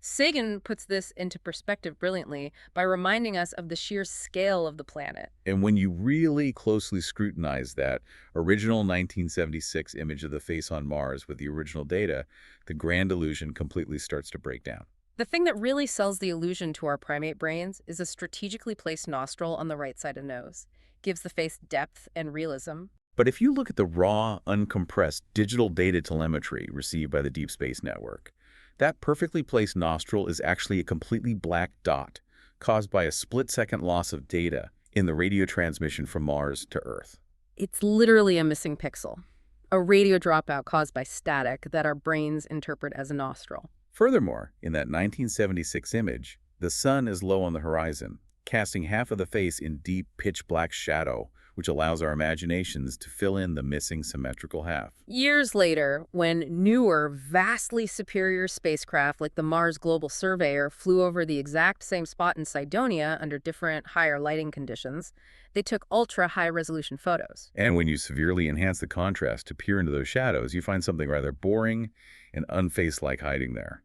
S1: Sagan puts this into perspective brilliantly by reminding us of the sheer scale of the planet.
S2: And when you really closely scrutinize that original 1976 image of the face on Mars with the original data, the grand illusion completely starts to break down.
S1: The thing that really sells the illusion to our primate brains is a strategically placed nostril on the right side of the nose. Gives the face depth and realism.
S2: But if you look at the raw, uncompressed digital data telemetry received by the Deep Space Network, that perfectly placed nostril is actually a completely black dot caused by a split-second loss of data in the radio transmission from Mars to Earth.
S1: It's literally a missing pixel, a radio dropout caused by static that our brains interpret as a nostril.
S2: Furthermore, in that 1976 image, the sun is low on the horizon, casting half of the face in deep, pitch-black shadow, which allows our imaginations to fill in the missing symmetrical half.
S1: Years later, when newer, vastly superior spacecraft like the Mars Global Surveyor flew over the exact same spot in Cydonia under different, higher lighting conditions, they took ultra-high-resolution photos.
S2: And when you severely enhance the contrast to peer into those shadows, you find something rather boring and unface-like hiding there.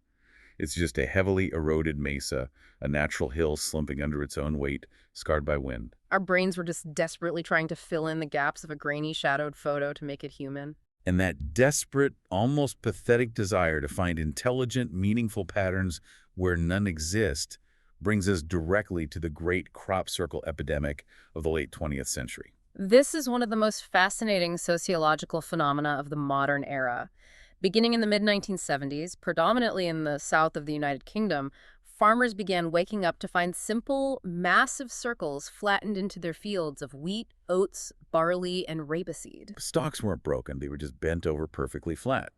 S2: It's just a heavily eroded mesa, a natural hill slumping under its own weight, scarred by wind.
S1: Our brains were just desperately trying to fill in the gaps of a grainy, shadowed photo to make it human.
S2: And that desperate, almost pathetic desire to find intelligent, meaningful patterns where none exist brings us directly to the great crop circle epidemic of the late 20th century.
S1: This is one of the most fascinating sociological phenomena of the modern era. Beginning in the mid-1970s, predominantly in the south of the United Kingdom, farmers began waking up to find simple, massive circles flattened into their fields of wheat, oats, barley, and rapeseed.
S2: Stalks weren't broken, they were just bent over perfectly flat.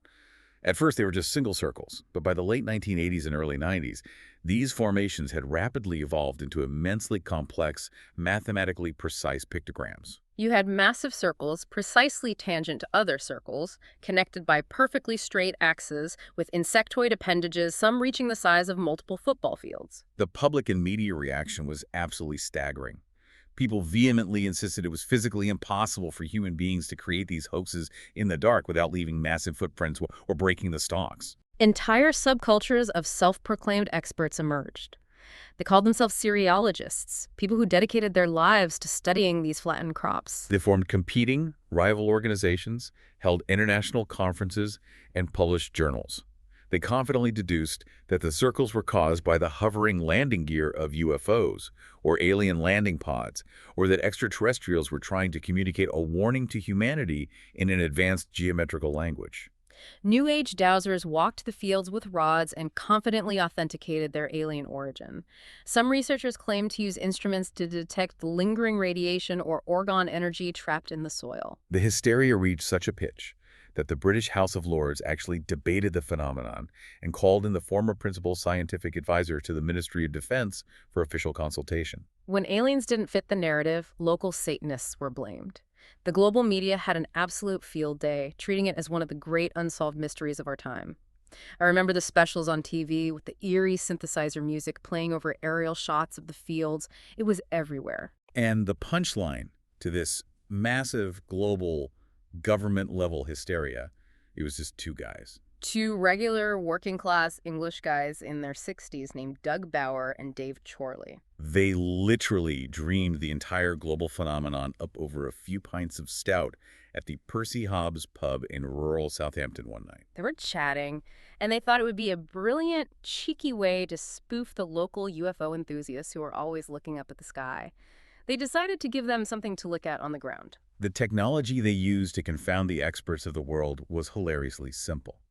S2: At first, they were just single circles, but by the late 1980s and early 90s, these formations had rapidly evolved into immensely complex, mathematically precise pictograms.
S1: You had massive circles, precisely tangent to other circles, connected by perfectly straight axes with insectoid appendages, some reaching the size of multiple football fields.
S2: The public and media reaction was absolutely staggering. People vehemently insisted it was physically impossible for human beings to create these hoaxes in the dark without leaving massive footprints or breaking the stalks.
S1: Entire subcultures of self-proclaimed experts emerged. They called themselves cerealogists, people who dedicated their lives to studying these flattened crops.
S2: They formed competing, rival organizations, held international conferences, and published journals. They confidently deduced that the circles were caused by the hovering landing gear of UFOs, or alien landing pods, or that extraterrestrials were trying to communicate a warning to humanity in an advanced geometrical language.
S1: New Age dowsers walked the fields with rods and confidently authenticated their alien origin. Some researchers claimed to use instruments to detect lingering radiation or orgone energy trapped in the soil.
S2: The hysteria reached such a pitch that the British House of Lords actually debated the phenomenon and called in the former principal scientific advisor to the Ministry of Defense for official consultation.
S1: When aliens didn't fit the narrative, local Satanists were blamed. The global media had an absolute field day, treating it as one of the great unsolved mysteries of our time. I remember the specials on TV with the eerie synthesizer music playing over aerial shots of the fields. It was everywhere.
S2: And the punchline to this massive global government-level hysteria, it was just two guys.
S1: Two regular working-class English guys in their 60s named Doug Bauer and Dave Chorley.
S2: They literally dreamed the entire global phenomenon up over a few pints of stout at the Percy Hobbs pub in rural Southampton one night.
S1: They were chatting, and they thought it would be a brilliant, cheeky way to spoof the local UFO enthusiasts who are always looking up at the sky. They decided to give them something to look at on the ground.
S2: The technology they used to confound the experts of the world was hilariously simple.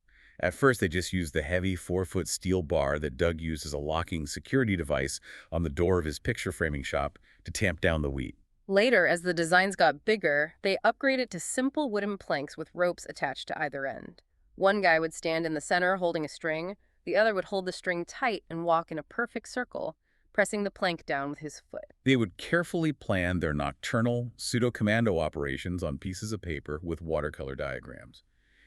S2: At first, they just used the heavy 4-foot steel bar that Doug used as a locking security device on the door of his picture framing shop to tamp down the wheat.
S1: Later, as the designs got bigger, they upgraded to simple wooden planks with ropes attached to either end. One guy would stand in the center holding a string, the other would hold the string tight and walk in a perfect circle, pressing the plank down with his foot.
S2: They would carefully plan their nocturnal, pseudo-commando operations on pieces of paper with watercolor diagrams,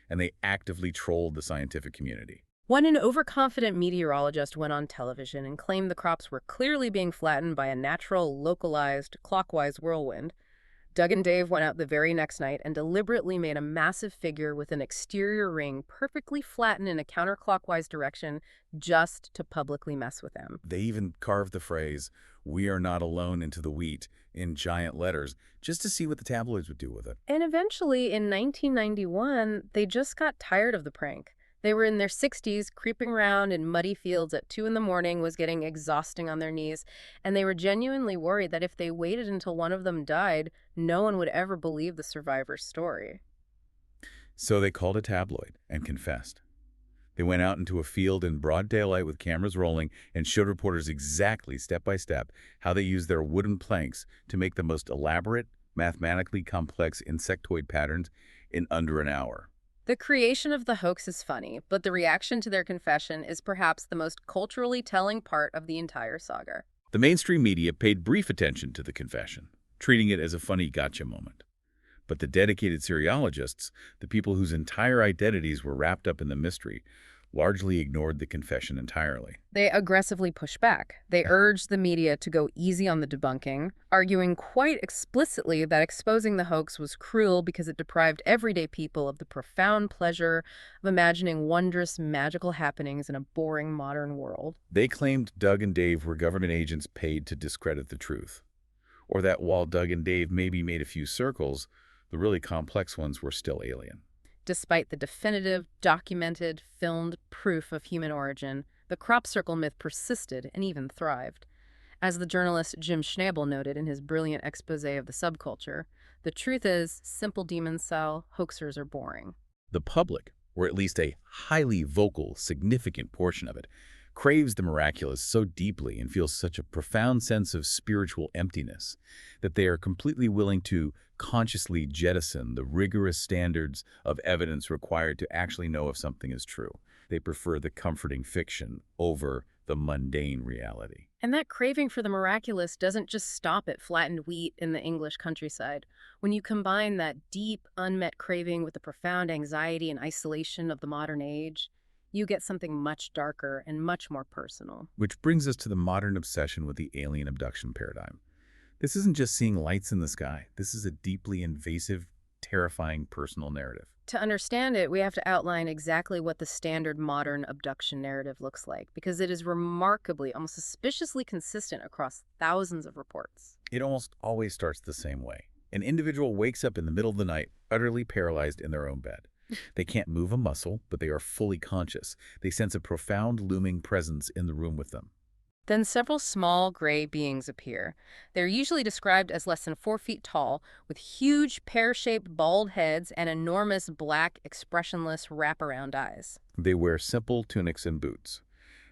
S2: and they actively trolled the scientific community.
S1: When an overconfident meteorologist went on television and claimed the crops were clearly being flattened by a natural, localized, clockwise whirlwind, Doug and Dave went out the very next night and deliberately made a massive figure with an exterior ring perfectly flattened in a counterclockwise direction just to publicly mess with them.
S2: They even carved the phrase, "We are not alone," into the wheat in giant letters, just to see what the tabloids would do with it.
S1: And eventually, in 1991, they just got tired of the prank. They were in their 60s, creeping around in muddy fields at 2 in the morning was getting exhausting on their knees, and they were genuinely worried that if they waited until one of them died, no one would ever believe the survivor's story.
S2: So they called a tabloid and confessed. They went out into a field in broad daylight with cameras rolling and showed reporters exactly, step by step, how they used their wooden planks to make the most elaborate, mathematically complex insectoid patterns in under an hour.
S1: The creation of the hoax is funny, but the reaction to their confession is perhaps the most culturally telling part of the entire saga.
S2: The mainstream media paid brief attention to the confession, treating it as a funny gotcha moment. But the dedicated seriologists, the people whose entire identities were wrapped up in the mystery, largely ignored the confession entirely.
S1: They aggressively pushed back. They urged the media to go easy on the debunking, arguing quite explicitly that exposing the hoax was cruel because it deprived everyday people of the profound pleasure of imagining wondrous, magical happenings in a boring modern world.
S2: They claimed Doug and Dave were government agents paid to discredit the truth, or that while Doug and Dave maybe made a few circles, the really complex ones were still alien.
S1: Despite the definitive, documented, filmed proof of human origin, the crop circle myth persisted and even thrived. As the journalist Jim Schnabel noted in his brilliant expose of the subculture, the truth is, simple demons sell, hoaxers are boring.
S2: The public, or at least a highly vocal, significant portion of it, craves the miraculous so deeply and feels such a profound sense of spiritual emptiness that they are completely willing to consciously jettison the rigorous standards of evidence required to actually know if something is true. They prefer the comforting fiction over the mundane reality.
S1: And that craving for the miraculous doesn't just stop at flattened wheat in the English countryside. When you combine that deep, unmet craving with the profound anxiety and isolation of the modern age, you get something much darker and much more personal.
S2: Which brings us to the modern obsession with the alien abduction paradigm. This isn't just seeing lights in the sky. This is a deeply invasive, terrifying personal narrative.
S1: To understand it, we have to outline exactly what the standard modern abduction narrative looks like, because it is remarkably, almost suspiciously consistent across thousands of reports.
S2: It almost always starts the same way. An individual wakes up in the middle of the night, utterly paralyzed in their own bed. They can't move a muscle, but they are fully conscious. They sense a profound looming presence in the room with them.
S1: Then several small gray beings appear. They're usually described as less than 4 feet tall, with huge pear-shaped bald heads and enormous black, expressionless wraparound eyes.
S2: They wear simple tunics and boots.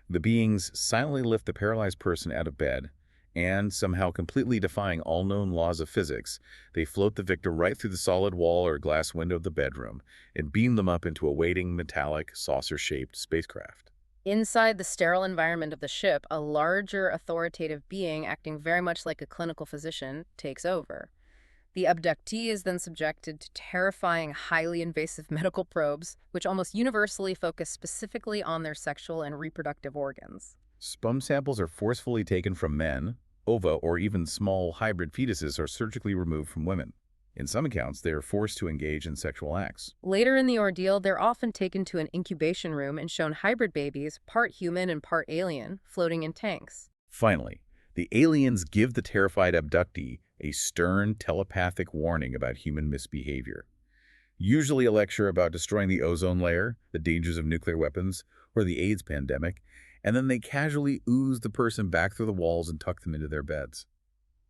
S2: The beings silently lift the paralyzed person out of bed, and, somehow completely defying all known laws of physics, they float the victor right through the solid wall or glass window of the bedroom and beam them up into a waiting, metallic, saucer-shaped spacecraft.
S1: Inside the sterile environment of the ship, a larger authoritative being, acting very much like a clinical physician, takes over. The abductee is then subjected to terrifying, highly invasive medical probes, which almost universally focus specifically on their sexual and reproductive organs.
S2: Sperm samples are forcefully taken from men. Ova or even small hybrid fetuses are surgically removed from women. In some accounts, they are forced to engage in sexual acts.
S1: Later in the ordeal, they're often taken to an incubation room and shown hybrid babies, part human and part alien, floating in tanks.
S2: Finally, the aliens give the terrified abductee a stern, telepathic warning about human misbehavior. Usually a lecture about destroying the ozone layer, the dangers of nuclear weapons, or the AIDS pandemic, and then they casually ooze the person back through the walls and tuck them into their beds.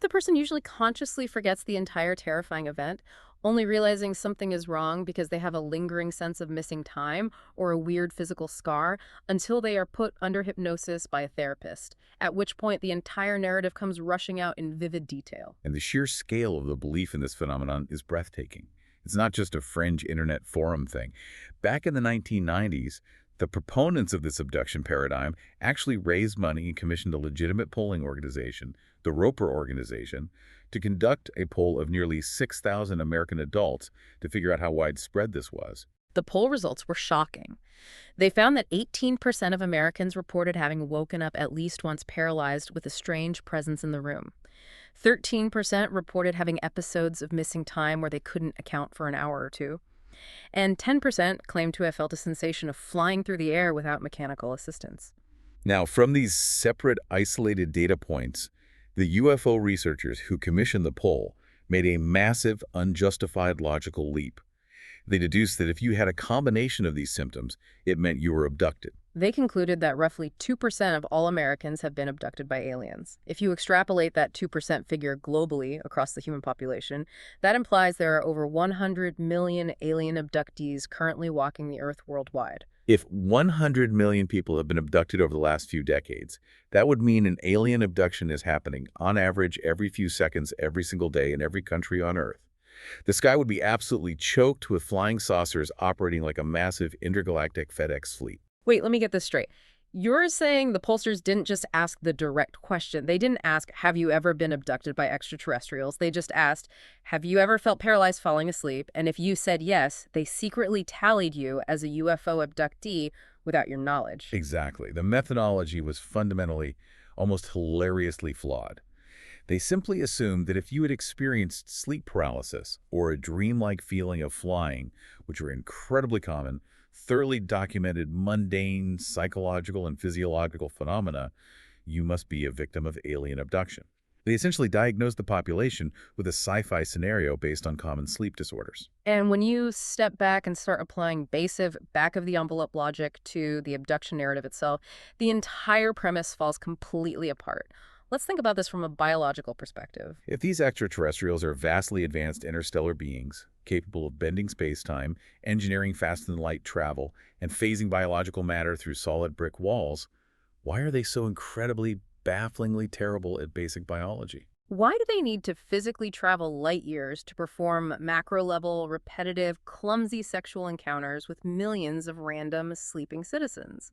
S1: The person usually consciously forgets the entire terrifying event, only realizing something is wrong because they have a lingering sense of missing time or a weird physical scar until they are put under hypnosis by a therapist, at which point the entire narrative comes rushing out in vivid detail.
S2: And the sheer scale of the belief in this phenomenon is breathtaking. It's not just a fringe internet forum thing. Back in the 1990s, the proponents of this abduction paradigm actually raised money and commissioned a legitimate polling organization, the Roper Organization, to conduct a poll of nearly 6,000 American adults to figure out how widespread this was.
S1: The poll results were shocking. They found that 18% of Americans reported having woken up at least once paralyzed with a strange presence in the room. 13% reported having episodes of missing time where they couldn't account for an hour or two. And 10% claimed to have felt a sensation of flying through the air without mechanical assistance.
S2: Now, from these separate, isolated data points, the UFO researchers who commissioned the poll made a massive, unjustified logical leap. They deduced that if you had a combination of these symptoms, it meant you were abducted.
S1: They concluded that roughly 2% of all Americans have been abducted by aliens. If you extrapolate that 2% figure globally across the human population, that implies there are over 100 million alien abductees currently walking the Earth worldwide.
S2: If 100 million people have been abducted over the last few decades, that would mean an alien abduction is happening, on average, every few seconds, every single day in every country on Earth. The sky would be absolutely choked with flying saucers operating like a massive intergalactic FedEx fleet.
S1: Wait, let me get this straight. You're saying the pollsters didn't just ask the direct question. They didn't ask, have you ever been abducted by extraterrestrials? They just asked, have you ever felt paralyzed falling asleep? And if you said yes, they secretly tallied you as a UFO abductee without your knowledge.
S2: Exactly. The methodology was fundamentally, almost hilariously flawed. They simply assumed that if you had experienced sleep paralysis or a dreamlike feeling of flying, which are incredibly common, thoroughly documented mundane psychological and physiological phenomena, you must be a victim of alien abduction. They essentially diagnosed the population with a sci-fi scenario based on common sleep disorders.
S1: And when you step back and start applying basic back-of-the-envelope logic to the abduction narrative itself, the entire premise falls completely apart. Let's think about this from a biological perspective.
S2: If these extraterrestrials are vastly advanced interstellar beings, capable of bending space-time, engineering faster-than-light travel, and phasing biological matter through solid brick walls, why are they so incredibly, bafflingly terrible at basic biology?
S1: Why do they need to physically travel light years to perform macro-level, repetitive, clumsy sexual encounters with millions of random, sleeping citizens?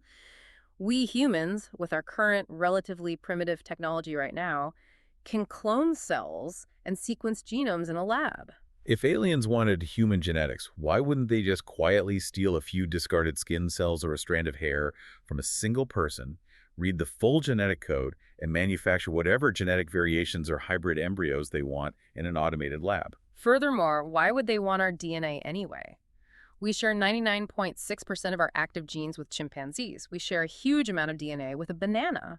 S1: We humans, with our current relatively primitive technology right now, can clone cells and sequence genomes in a lab.
S2: If aliens wanted human genetics, why wouldn't they just quietly steal a few discarded skin cells or a strand of hair from a single person, read the full genetic code, and manufacture whatever genetic variations or hybrid embryos they want in an automated lab?
S1: Furthermore, why would they want our DNA anyway? We share 99.6% of our active genes with chimpanzees. We share a huge amount of DNA with a banana.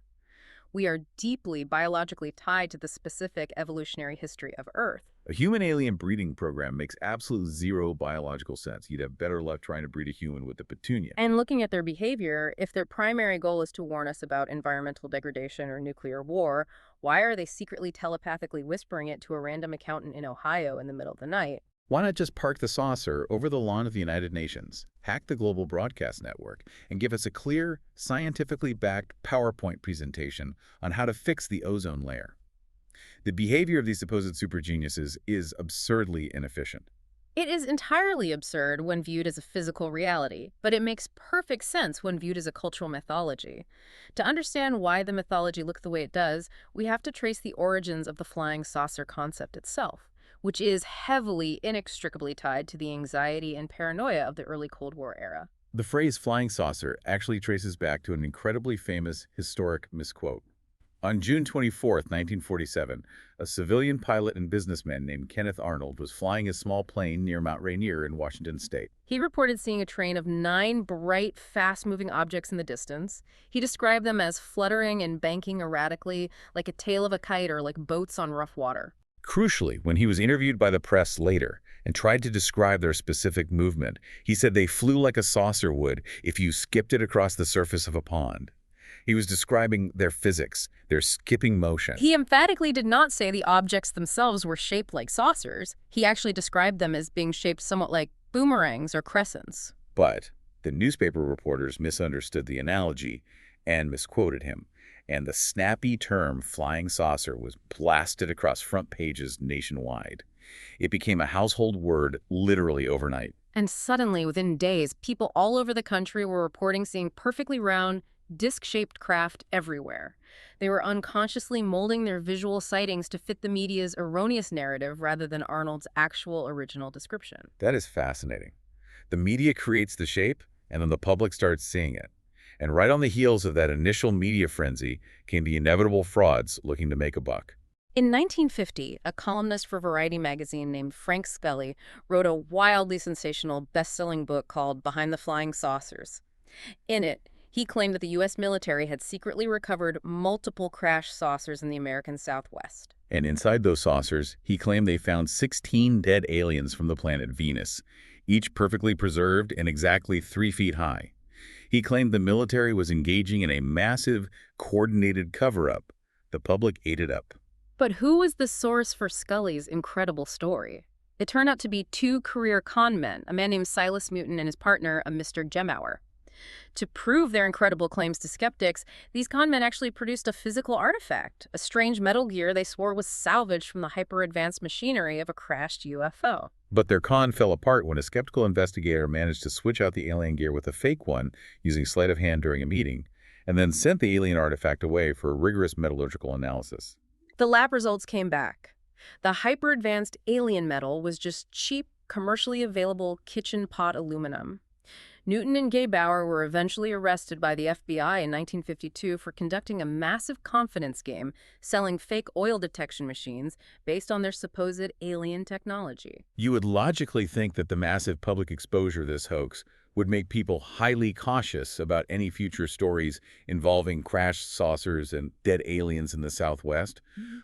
S1: We are deeply biologically tied to the specific evolutionary history of Earth.
S2: A human-alien breeding program makes absolute zero biological sense. You'd have better luck trying to breed a human with a petunia.
S1: And looking at their behavior, if their primary goal is to warn us about environmental degradation or nuclear war, why are they secretly telepathically whispering it to a random accountant in Ohio in the middle of the night?
S2: Why not just park the saucer over the lawn of the United Nations, hack the global broadcast network, and give us a clear, scientifically backed PowerPoint presentation on how to fix the ozone layer? The behavior of these supposed super geniuses is absurdly inefficient.
S1: It is entirely absurd when viewed as a physical reality, but it makes perfect sense when viewed as a cultural mythology. To understand why the mythology looks the way it does, we have to trace the origins of the flying saucer concept itself, which is heavily, inextricably tied to the anxiety and paranoia of the early Cold War era.
S2: The phrase flying saucer actually traces back to an incredibly famous historic misquote. On June 24, 1947, a civilian pilot and businessman named Kenneth Arnold was flying a small plane near Mount Rainier in Washington state.
S1: He reported seeing a train of 9 bright, fast-moving objects in the distance. He described them as fluttering and banking erratically, like a tail of a kite or like boats on rough water.
S2: Crucially, when he was interviewed by the press later and tried to describe their specific movement, he said they flew like a saucer would if you skipped it across the surface of a pond. He was describing their physics, their skipping motion.
S1: He emphatically did not say the objects themselves were shaped like saucers. He actually described them as being shaped somewhat like boomerangs or crescents.
S2: But the newspaper reporters misunderstood the analogy and misquoted him, and the snappy term flying saucer was blasted across front pages nationwide. It became a household word literally overnight.
S1: And suddenly, within days, people all over the country were reporting seeing perfectly round, disc-shaped craft everywhere. They were unconsciously molding their visual sightings to fit the media's erroneous narrative rather than Arnold's actual original description.
S2: That is fascinating. The media creates the shape, and then the public starts seeing it. And right on the heels of that initial media frenzy came the inevitable frauds looking to make a buck.
S1: In 1950, a columnist for Variety magazine named Frank Spelly wrote a wildly sensational best-selling book called Behind the Flying Saucers. In it, he claimed that the U.S. military had secretly recovered multiple crashed saucers in the American Southwest.
S2: And inside those saucers, he claimed they found 16 dead aliens from the planet Venus, each perfectly preserved and exactly 3 feet high. He claimed the military was engaging in a massive, coordinated cover-up. The public ate it up.
S1: But who was the source for Scully's incredible story? It turned out to be 2 career con men, a man named Silas Mutin and his partner, a Mr. Gemauer. To prove their incredible claims to skeptics, these con men actually produced a physical artifact, a strange metal gear they swore was salvaged from the hyper-advanced machinery of a crashed UFO.
S2: But their con fell apart when a skeptical investigator managed to switch out the alien gear with a fake one using sleight of hand during a meeting, and then sent the alien artifact away for rigorous metallurgical analysis.
S1: The lab results came back. The hyper-advanced alien metal was just cheap, commercially available kitchen pot aluminum. Newton and Gay Bauer were eventually arrested by the FBI in 1952 for conducting a massive confidence game, selling fake oil detection machines based on their supposed alien technology.
S2: You would logically think that the massive public exposure of this hoax would make people highly cautious about any future stories involving crashed saucers and dead aliens in the Southwest,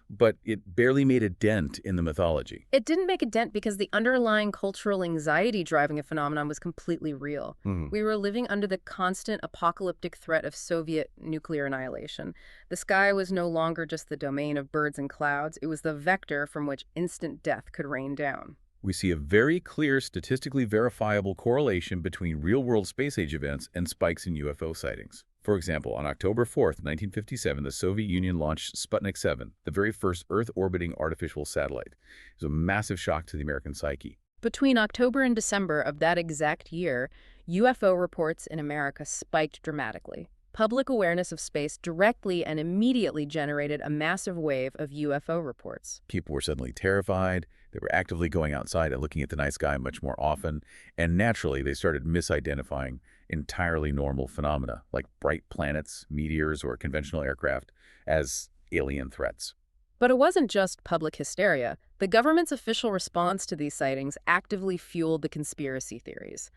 S2: but it barely made a dent in the mythology.
S1: It didn't make a dent because the underlying cultural anxiety driving the phenomenon was completely real. We were living under the constant apocalyptic threat of Soviet nuclear annihilation. The sky was no longer just the domain of birds and clouds, it was the vector from which instant death could rain down.
S2: We see a very clear, statistically verifiable correlation between real-world space-age events and spikes in UFO sightings. For example, on October 4th, 1957, the Soviet Union launched Sputnik 7, the very first Earth-orbiting artificial satellite. It was a massive shock to the American psyche.
S1: Between October and December of that exact year, UFO reports in America spiked dramatically. Public awareness of space directly and immediately generated a massive wave of UFO reports.
S2: People were suddenly terrified. They were actively going outside and looking at the night sky much more often. And naturally, they started misidentifying entirely normal phenomena like bright planets, meteors, or conventional aircraft as alien threats.
S1: But it wasn't just public hysteria. The government's official response to these sightings actively fueled the conspiracy theories.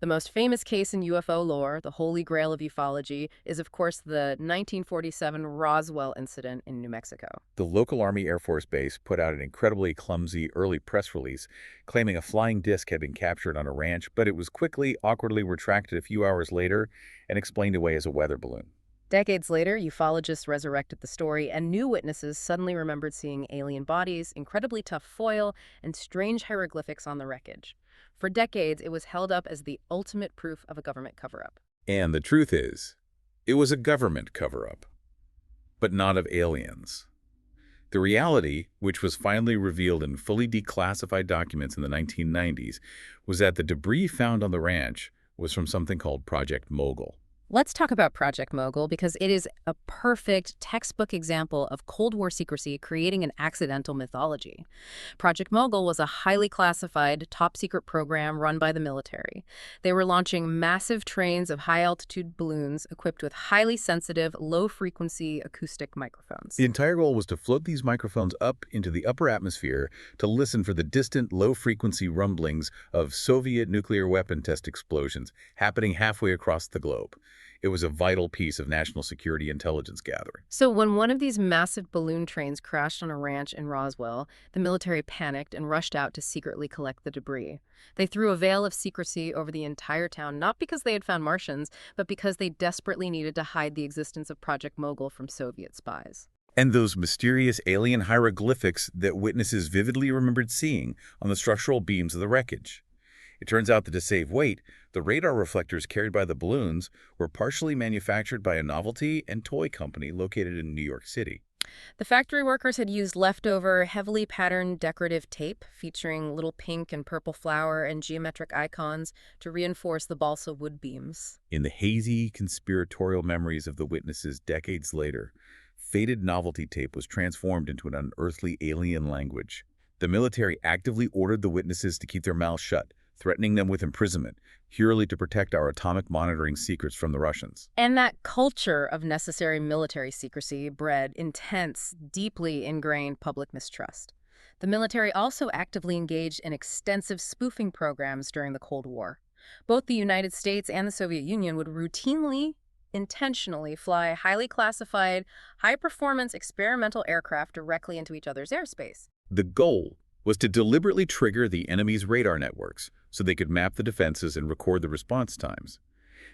S1: The most famous case in UFO lore, the holy grail of ufology, is of course the 1947 Roswell incident in New Mexico.
S2: The local Army Air Force base put out an incredibly clumsy early press release claiming a flying disc had been captured on a ranch, but it was quickly, awkwardly retracted a few hours later and explained away as a weather balloon.
S1: Decades later, ufologists resurrected the story, and new witnesses suddenly remembered seeing alien bodies, incredibly tough foil, and strange hieroglyphics on the wreckage. For decades, it was held up as the ultimate proof of a government cover-up.
S2: And the truth is, it was a government cover-up, but not of aliens. The reality, which was finally revealed in fully declassified documents in the 1990s, was that the debris found on the ranch was from something called Project Mogul.
S1: Let's talk about Project Mogul because it is a perfect textbook example of Cold War secrecy creating an accidental mythology. Project Mogul was a highly classified, top-secret program run by the military. They were launching massive trains of high-altitude balloons equipped with highly sensitive, low-frequency acoustic microphones.
S2: The entire goal was to float these microphones up into the upper atmosphere to listen for the distant, low-frequency rumblings of Soviet nuclear weapon test explosions happening halfway across the globe. It was a vital piece of national security intelligence gathering.
S1: So when one of these massive balloon trains crashed on a ranch in Roswell, the military panicked and rushed out to secretly collect the debris. They threw a veil of secrecy over the entire town, not because they had found Martians, but because they desperately needed to hide the existence of Project Mogul from Soviet spies.
S2: And those mysterious alien hieroglyphics that witnesses vividly remembered seeing on the structural beams of the wreckage. It turns out that to save weight, the radar reflectors carried by the balloons were partially manufactured by a novelty and toy company located in New York City.
S1: The factory workers had used leftover, heavily patterned decorative tape featuring little pink and purple flower and geometric icons to reinforce the balsa wood beams.
S2: In the hazy, conspiratorial memories of the witnesses decades later, faded novelty tape was transformed into an unearthly alien language. The military actively ordered the witnesses to keep their mouths shut, threatening them with imprisonment, purely to protect our atomic monitoring secrets from the Russians.
S1: And that culture of necessary military secrecy bred intense, deeply ingrained public mistrust. The military also actively engaged in extensive spoofing programs during the Cold War. Both the United States and the Soviet Union would routinely, intentionally fly highly classified, high-performance experimental aircraft directly into each other's airspace.
S2: The goal was to deliberately trigger the enemy's radar networks so they could map the defenses and record the response times.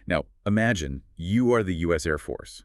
S2: Now, imagine you are the U.S. Air Force.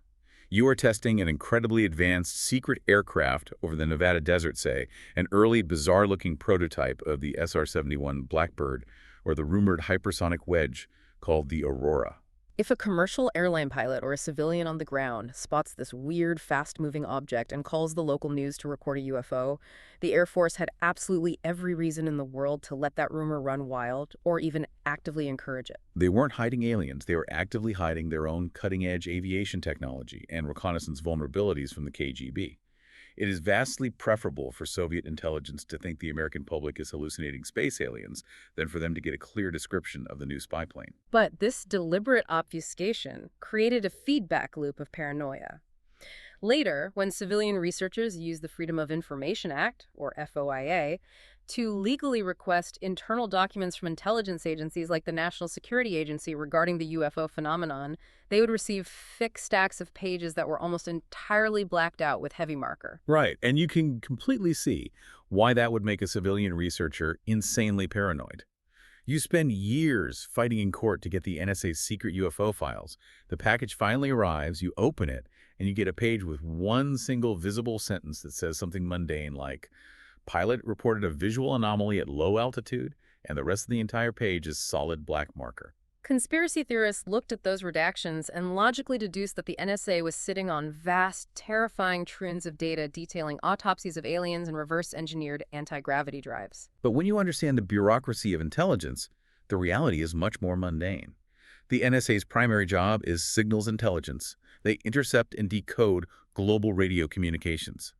S2: You are testing an incredibly advanced secret aircraft over the Nevada desert, say, an early, bizarre-looking prototype of the SR-71 Blackbird or the rumored hypersonic wedge called the Aurora.
S1: If a commercial airline pilot or a civilian on the ground spots this weird, fast-moving object and calls the local news to report a UFO, the Air Force had absolutely every reason in the world to let that rumor run wild or even actively encourage it.
S2: They weren't hiding aliens, they were actively hiding their own cutting-edge aviation technology and reconnaissance vulnerabilities from the KGB. It is vastly preferable for Soviet intelligence to think the American public is hallucinating space aliens than for them to get a clear description of the new spy plane.
S1: But this deliberate obfuscation created a feedback loop of paranoia. Later, when civilian researchers used the Freedom of Information Act, or FOIA, to legally request internal documents from intelligence agencies like the National Security Agency regarding the UFO phenomenon, they would receive thick stacks of pages that were almost entirely blacked out with heavy marker.
S2: Right, and you can completely see why that would make a civilian researcher insanely paranoid. You spend years fighting in court to get the NSA's secret UFO files. The package finally arrives, you open it, and you get a page with one single visible sentence that says something mundane like, pilot reported a visual anomaly at low altitude, and the rest of the entire page is solid black marker.
S1: Conspiracy theorists looked at those redactions and logically deduced that the NSA was sitting on vast, terrifying troves of data detailing autopsies of aliens and reverse-engineered anti-gravity drives.
S2: But when you understand the bureaucracy of intelligence, the reality is much more mundane. The NSA's primary job is signals intelligence. They intercept and decode global radio communications.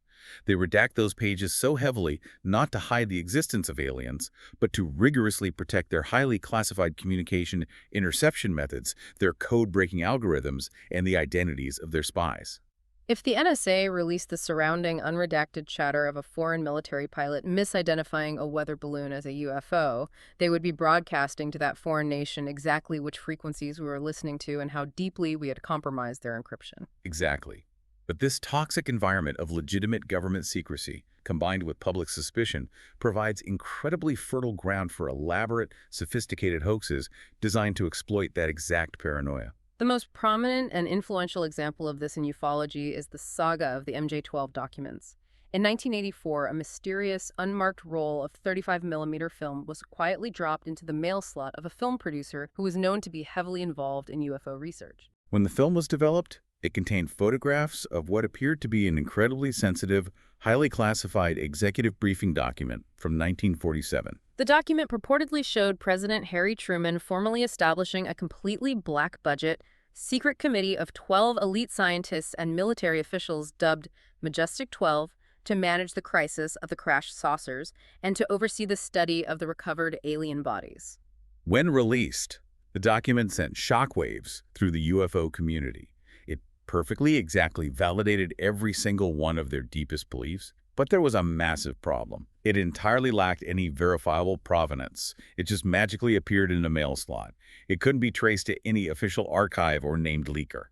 S2: They redact those pages so heavily not to hide the existence of aliens, but to rigorously protect their highly classified communication interception methods, their code-breaking algorithms, and the identities of their spies.
S1: If the NSA released the surrounding unredacted chatter of a foreign military pilot misidentifying a weather balloon as a UFO, they would be broadcasting to that foreign nation exactly which frequencies we were listening to and how deeply we had compromised their encryption.
S2: Exactly. But this toxic environment of legitimate government secrecy, combined with public suspicion, provides incredibly fertile ground for elaborate, sophisticated hoaxes designed to exploit that exact paranoia.
S1: The most prominent and influential example of this in ufology is the saga of the MJ-12 documents. In 1984, a mysterious, unmarked roll of 35mm film was quietly dropped into the mail slot of a film producer who was known to be heavily involved in UFO research.
S2: When the film was developed, it contained photographs of what appeared to be an incredibly sensitive, highly classified executive briefing document from 1947.
S1: The document purportedly showed President Harry Truman formally establishing a completely black-budget, secret committee of 12 elite scientists and military officials dubbed Majestic 12 to manage the crisis of the crashed saucers and to oversee the study of the recovered alien bodies.
S2: When released, the document sent shockwaves through the UFO community. It perfectly exactly validated every single one of their deepest beliefs. But there was a massive problem. It entirely lacked any verifiable provenance. It just magically appeared in a mail slot. It couldn't be traced to any official archive or named leaker.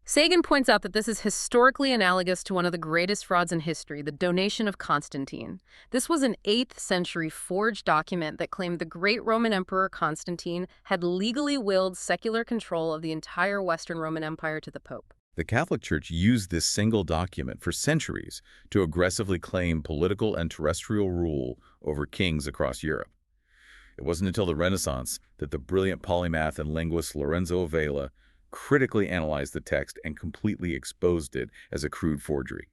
S1: Sagan points out that this is historically analogous to one of the greatest frauds in history, the donation of Constantine. This was an 8th century forged document that claimed the great Roman Emperor Constantine had legally willed secular control of the entire Western Roman Empire to the Pope.
S2: The Catholic Church used this single document for centuries to aggressively claim political and terrestrial rule over kings across Europe. It wasn't until the Renaissance that the brilliant polymath and linguist Lorenzo Vela critically analyzed the text and completely exposed it as a crude forgery.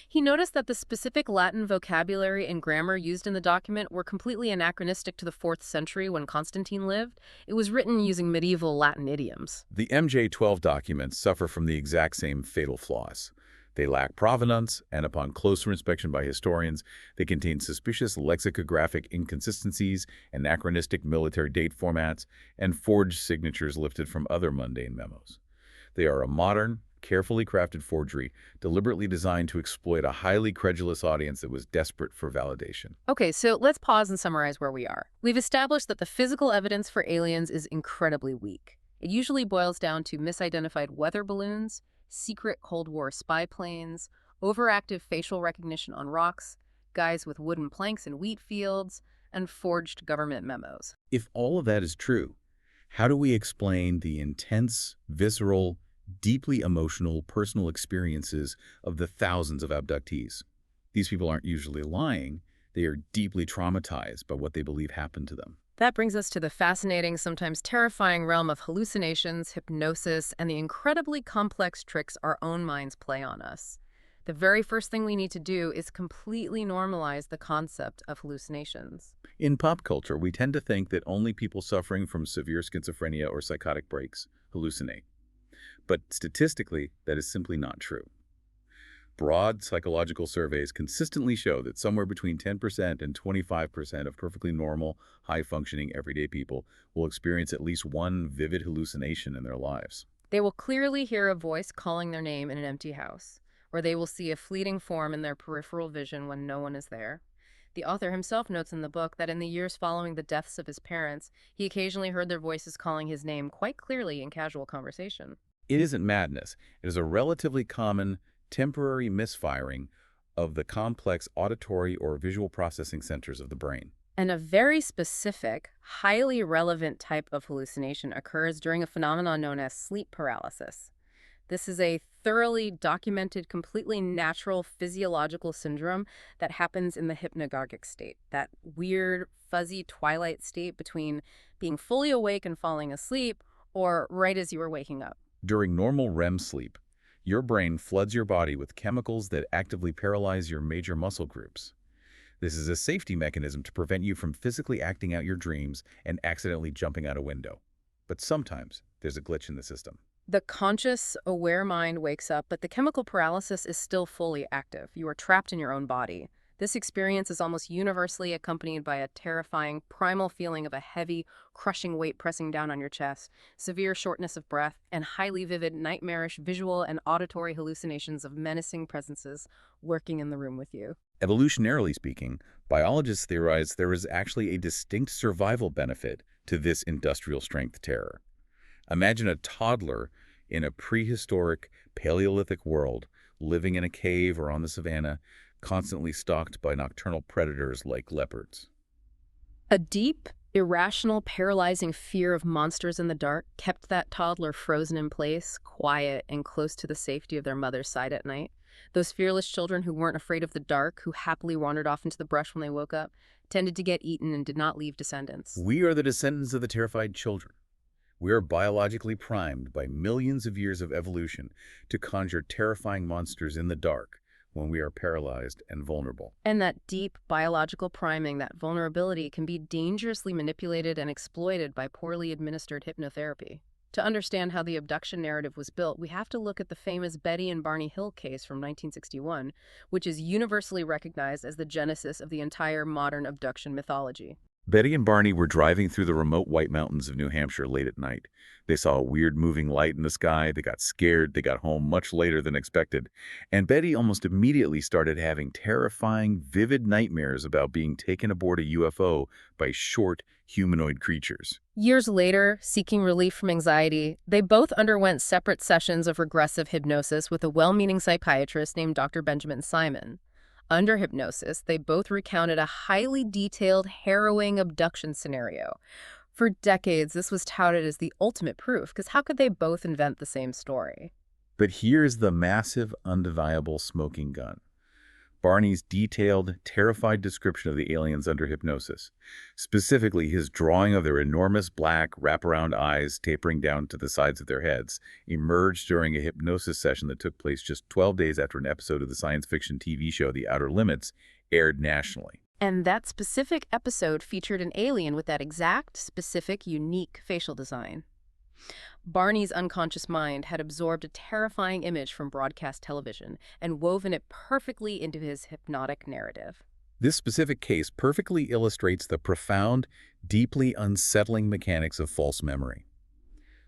S1: He noticed that the specific Latin vocabulary and grammar used in the document were completely anachronistic to the 4th century when Constantine lived. It was written using medieval Latin idioms.
S2: The MJ-12 documents suffer from the exact same fatal flaws. They lack provenance, and upon closer inspection by historians, they contain suspicious lexicographic inconsistencies, anachronistic military date formats, and forged signatures lifted from other mundane memos. They are a modern, carefully crafted forgery deliberately designed to exploit a highly credulous audience that was desperate for validation.
S1: Okay, so let's pause and summarize where we are. We've established that the physical evidence for aliens is incredibly weak. It usually boils down to misidentified weather balloons, secret Cold War spy planes, overactive facial recognition on rocks, guys with wooden planks in wheat fields, and forged government memos.
S2: If all of that is true, how do we explain the intense, visceral, deeply emotional personal experiences of the thousands of abductees? These people aren't usually lying. They are deeply traumatized by what they believe happened to them.
S1: That brings us to the fascinating, sometimes terrifying realm of hallucinations, hypnosis, and the incredibly complex tricks our own minds play on us. The very first thing we need to do is completely normalize the concept of hallucinations.
S2: In pop culture, we tend to think that only people suffering from severe schizophrenia or psychotic breaks hallucinate. But statistically, that is simply not true. Broad psychological surveys consistently show that somewhere between 10% and 25% of perfectly normal, high-functioning, everyday people will experience at least one vivid hallucination in their lives.
S1: They will clearly hear a voice calling their name in an empty house, or they will see a fleeting form in their peripheral vision when no one is there. The author himself notes in the book that in the years following the deaths of his parents, he occasionally heard their voices calling his name quite clearly in casual conversation.
S2: It isn't madness. It is a relatively common, temporary misfiring of the complex auditory or visual processing centers of the brain.
S1: And a very specific, highly relevant type of hallucination occurs during a phenomenon known as sleep paralysis. This is a thoroughly documented, completely natural physiological syndrome that happens in the hypnagogic state, that weird, fuzzy twilight state between being fully awake and falling asleep, or right as you are waking up.
S2: During normal REM sleep, your brain floods your body with chemicals that actively paralyze your major muscle groups. This is a safety mechanism to prevent you from physically acting out your dreams and accidentally jumping out a window. But sometimes there's a glitch in the system.
S1: The conscious, aware mind wakes up, but the chemical paralysis is still fully active. You are trapped in your own body. This experience is almost universally accompanied by a terrifying, primal feeling of a heavy, crushing weight pressing down on your chest, severe shortness of breath, and highly vivid, nightmarish visual and auditory hallucinations of menacing presences lurking in the room with you.
S2: Evolutionarily speaking, biologists theorize there is actually a distinct survival benefit to this industrial-strength terror. Imagine a toddler in a prehistoric, Paleolithic world, living in a cave or on the savannah, constantly stalked by nocturnal predators like leopards.
S1: A deep, irrational, paralyzing fear of monsters in the dark kept that toddler frozen in place, quiet, and close to the safety of their mother's side at night. Those fearless children who weren't afraid of the dark, who happily wandered off into the brush when they woke up, tended to get eaten and did not leave descendants.
S2: We are the descendants of the terrified children. We are biologically primed by millions of years of evolution to conjure terrifying monsters in the dark when we are paralyzed and vulnerable.
S1: And that deep biological priming, that vulnerability, can be dangerously manipulated and exploited by poorly administered hypnotherapy. To understand how the abduction narrative was built, we have to look at the famous Betty and Barney Hill case from 1961, which is universally recognized as the genesis of the entire modern abduction mythology.
S2: Betty and Barney were driving through the remote White Mountains of New Hampshire late at night. They saw a weird moving light in the sky. They got scared. They got home much later than expected. And Betty almost immediately started having terrifying, vivid nightmares about being taken aboard a UFO by short, humanoid creatures.
S1: Years later, seeking relief from anxiety, they both underwent separate sessions of regressive hypnosis with a well-meaning psychiatrist named Dr. Benjamin Simon. Under hypnosis, they both recounted a highly detailed, harrowing abduction scenario. For decades, this was touted as the ultimate proof, because how could they both invent the same story?
S2: But here's the massive, undeniable smoking gun. Barney's detailed, terrified description of the aliens under hypnosis, specifically his drawing of their enormous black, wraparound eyes tapering down to the sides of their heads, emerged during a hypnosis session that took place just 12 days after an episode of the science fiction TV show The Outer Limits aired nationally.
S1: And that specific episode featured an alien with that exact, specific, unique facial design. Barney's unconscious mind had absorbed a terrifying image from broadcast television and woven it perfectly into his hypnotic narrative.
S2: This specific case perfectly illustrates the profound, deeply unsettling mechanics of false memory.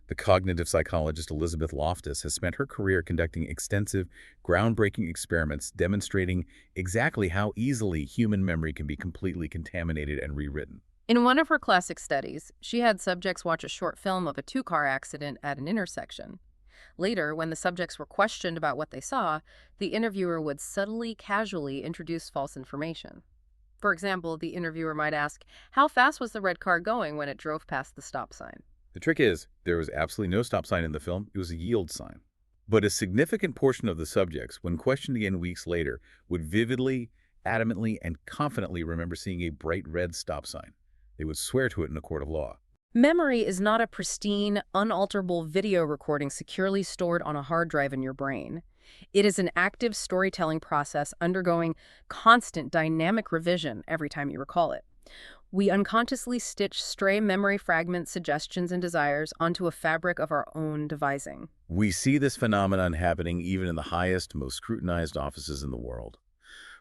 S2: The cognitive psychologist Elizabeth Loftus has spent her career conducting extensive, groundbreaking experiments demonstrating exactly how easily human memory can be completely contaminated and rewritten.
S1: In one of her classic studies, she had subjects watch a short film of a two-car accident at an intersection. Later, when the subjects were questioned about what they saw, the interviewer would subtly, casually introduce false information. For example, the interviewer might ask, "How fast was the red car going when it drove past the stop sign?"
S2: The trick is, there was absolutely no stop sign in the film. It was a yield sign. But a significant portion of the subjects, when questioned again weeks later, would vividly, adamantly, and confidently remember seeing a bright red stop sign. They would swear to it in a court of law.
S1: Memory is not a pristine, unalterable video recording securely stored on a hard drive in your brain. It is an active storytelling process undergoing constant dynamic revision every time you recall it. We unconsciously stitch stray memory fragments, suggestions, and desires onto a fabric of our own devising.
S2: We see this phenomenon happening even in the highest, most scrutinized offices in the world.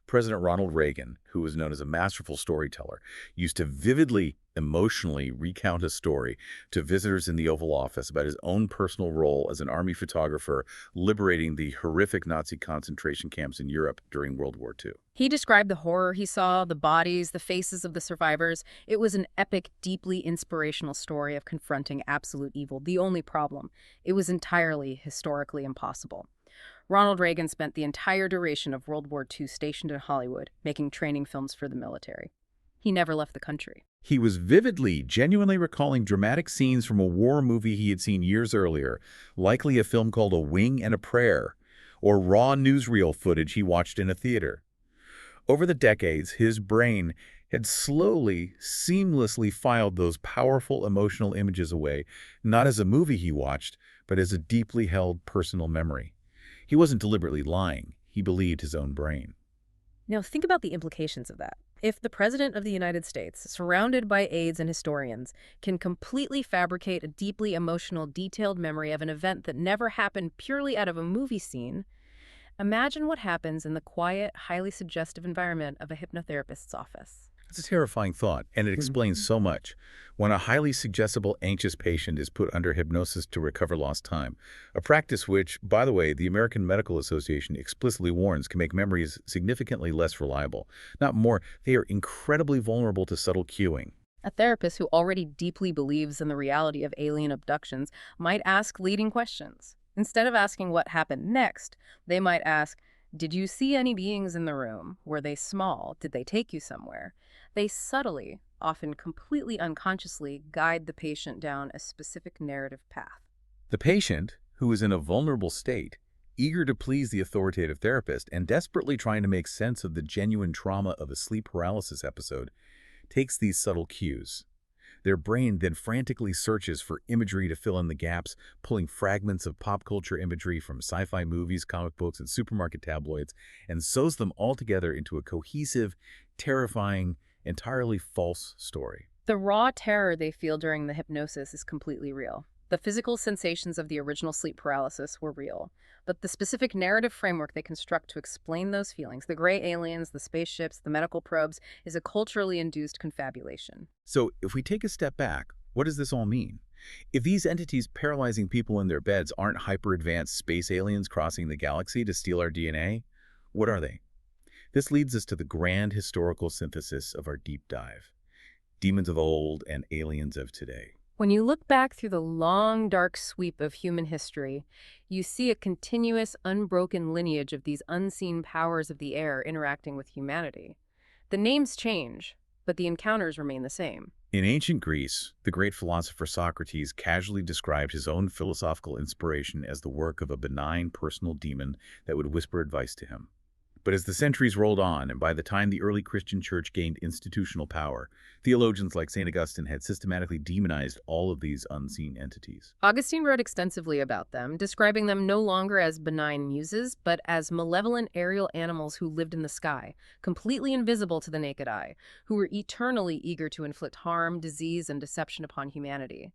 S2: President Ronald Reagan, who was known as a masterful storyteller, used to vividly, emotionally recount a story to visitors in the Oval Office about his own personal role as an army photographer liberating the horrific Nazi concentration camps in Europe during World War II.
S1: He described the horror he saw, the bodies, the faces of the survivors. It was an epic, deeply inspirational story of confronting absolute evil. The only problem, it was entirely historically impossible. Ronald Reagan spent the entire duration of World War II stationed in Hollywood, making training films for the military. He never left the country.
S2: He was vividly, genuinely recalling dramatic scenes from a war movie he had seen years earlier, likely a film called A Wing and a Prayer, or raw newsreel footage he watched in a theater. Over the decades, his brain had slowly, seamlessly filed those powerful emotional images away, not as a movie he watched, but as a deeply held personal memory. He wasn't deliberately lying. He believed his own brain.
S1: Now, think about the implications of that. If the President of the United States, surrounded by aides and historians, can completely fabricate a deeply emotional, detailed memory of an event that never happened purely out of a movie scene, imagine what happens in the quiet, highly suggestive environment of a hypnotherapist's office.
S2: It's a terrifying thought, and it explains so much. When a highly suggestible, anxious patient is put under hypnosis to recover lost time, a practice which, by the way, the American Medical Association explicitly warns can make memories significantly less reliable. Not more, they are incredibly vulnerable to subtle cueing.
S1: A therapist who already deeply believes in the reality of alien abductions might ask leading questions. Instead of asking what happened next, they might ask, did you see any beings in the room? Were they small? Did they take you somewhere? They subtly, often completely unconsciously, guide the patient down a specific narrative path.
S2: The patient, who is in a vulnerable state, eager to please the authoritative therapist and desperately trying to make sense of the genuine trauma of a sleep paralysis episode, takes these subtle cues. Their brain then frantically searches for imagery to fill in the gaps, pulling fragments of pop culture imagery from sci-fi movies, comic books, and supermarket tabloids, and sews them all together into a cohesive, terrifying, entirely false story.
S1: The raw terror they feel during the hypnosis is completely real. The physical sensations of the original sleep paralysis were real, but the specific narrative framework they construct to explain those feelings, the gray aliens, the spaceships, the medical probes, is a culturally induced confabulation.
S2: So if we take a step back, what does this all mean? If these entities paralyzing people in their beds aren't hyper-advanced space aliens crossing the galaxy to steal our DNA, what are they? This leads us to the grand historical synthesis of our deep dive: demons of old and aliens of today.
S1: When you look back through the long, dark sweep of human history, you see a continuous, unbroken lineage of these unseen powers of the air interacting with humanity. The names change, but the encounters remain the same.
S2: In ancient Greece, the great philosopher Socrates casually described his own philosophical inspiration as the work of a benign personal demon that would whisper advice to him. But as the centuries rolled on, and by the time the early Christian church gained institutional power, theologians like St. Augustine had systematically demonized all of these unseen entities.
S1: Augustine wrote extensively about them, describing them no longer as benign muses, but as malevolent aerial animals who lived in the sky, completely invisible to the naked eye, who were eternally eager to inflict harm, disease, and deception upon humanity.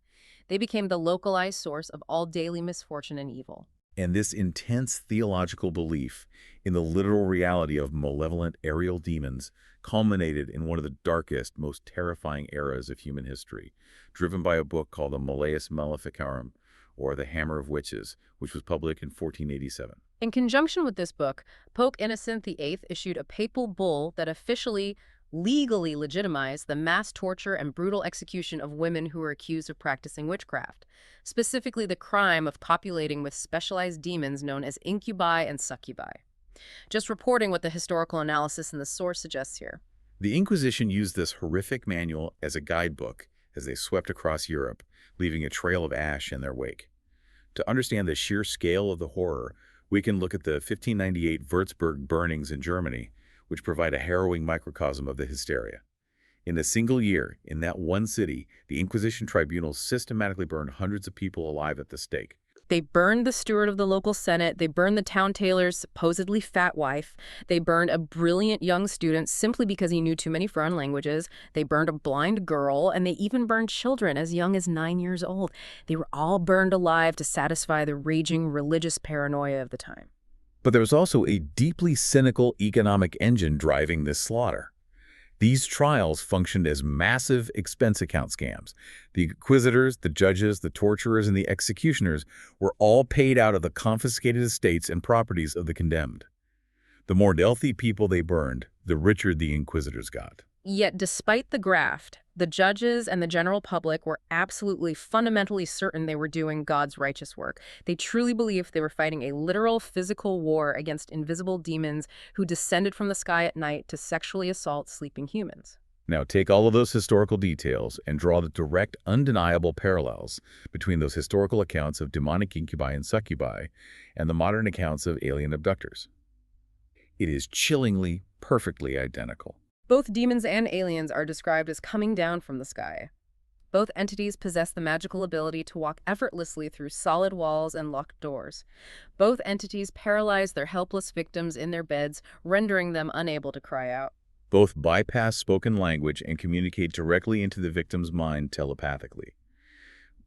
S1: They became the localized source of all daily misfortune and evil.
S2: And this intense theological belief in the literal reality of malevolent aerial demons culminated in one of the darkest, most terrifying eras of human history, driven by a book called the Malleus Maleficarum, or The Hammer of Witches, which was published in 1487.
S1: In conjunction with this book, Pope Innocent VIII issued a papal bull that officially, legally legitimized the mass torture and brutal execution of women who were accused of practicing witchcraft, specifically the crime of copulating with specialized demons known as incubi and succubi. Just reporting what the historical analysis in the source suggests here.
S2: The Inquisition used this horrific manual as a guidebook as they swept across Europe, leaving a trail of ash in their wake. To understand the sheer scale of the horror, we can look at the 1598 Würzburg burnings in Germany, which provide a harrowing microcosm of the hysteria. In a single year, in that one city, the Inquisition tribunals systematically burned hundreds of people alive at the stake.
S1: They burned the steward of the local senate. They burned the town tailor's supposedly fat wife. They burned a brilliant young student simply because he knew too many foreign languages. They burned a blind girl, and they even burned children as young as 9 years old. They were all burned alive to satisfy the raging religious paranoia of the time.
S2: But there was also a deeply cynical economic engine driving this slaughter. These trials functioned as massive expense account scams. The inquisitors, the judges, the torturers, and the executioners were all paid out of the confiscated estates and properties of the condemned. The more wealthy people they burned, the richer the inquisitors got.
S1: Yet, despite the graft, the judges and the general public were absolutely fundamentally certain they were doing God's righteous work. They truly believed they were fighting a literal physical war against invisible demons who descended from the sky at night to sexually assault sleeping humans.
S2: Now take all of those historical details and draw the direct, undeniable parallels between those historical accounts of demonic incubi and succubi and the modern accounts of alien abductors. It is chillingly, perfectly identical.
S1: Both demons and aliens are described as coming down from the sky. Both entities possess the magical ability to walk effortlessly through solid walls and locked doors. Both entities paralyze their helpless victims in their beds, rendering them unable to cry out.
S2: Both bypass spoken language and communicate directly into the victim's mind telepathically.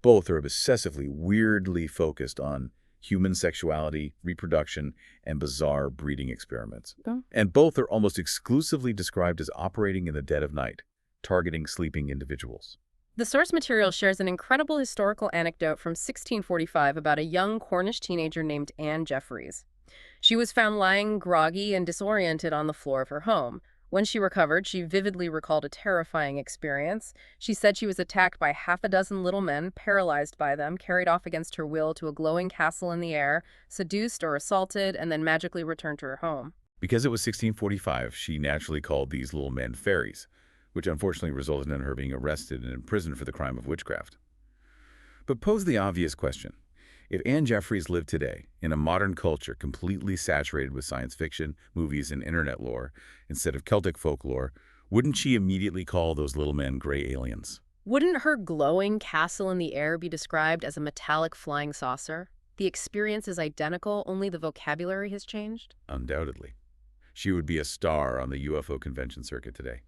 S2: Both are obsessively, weirdly focused on human sexuality, reproduction, and bizarre breeding experiments. And both are almost exclusively described as operating in the dead of night, targeting sleeping individuals.
S1: The source material shares an incredible historical anecdote from 1645 about a young Cornish teenager named Anne Jeffreys. She was found lying groggy and disoriented on the floor of her home. When she recovered, she vividly recalled a terrifying experience. She said she was attacked by half a dozen little men, paralyzed by them, carried off against her will to a glowing castle in the air, seduced or assaulted, and then magically returned to her home.
S2: Because it was 1645, she naturally called these little men fairies, which unfortunately resulted in her being arrested and imprisoned for the crime of witchcraft. But pose the obvious question. If Anne Jeffreys lived today, in a modern culture completely saturated with science fiction, movies, and internet lore, instead of Celtic folklore, wouldn't she immediately call those little men gray aliens?
S1: Wouldn't her glowing castle in the air be described as a metallic flying saucer? The experience is identical, only the vocabulary has changed?
S2: Undoubtedly. She would be a star on the UFO convention circuit today.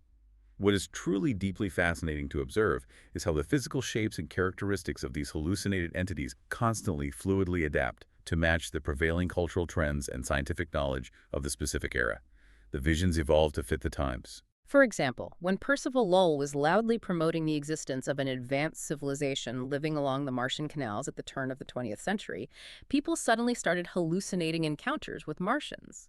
S2: What is truly deeply fascinating to observe is how the physical shapes and characteristics of these hallucinated entities constantly fluidly adapt to match the prevailing cultural trends and scientific knowledge of the specific era. The visions evolve to fit the times.
S1: For example, when Percival Lowell was loudly promoting the existence of an advanced civilization living along the Martian canals at the turn of the 20th century, people suddenly started hallucinating encounters with Martians.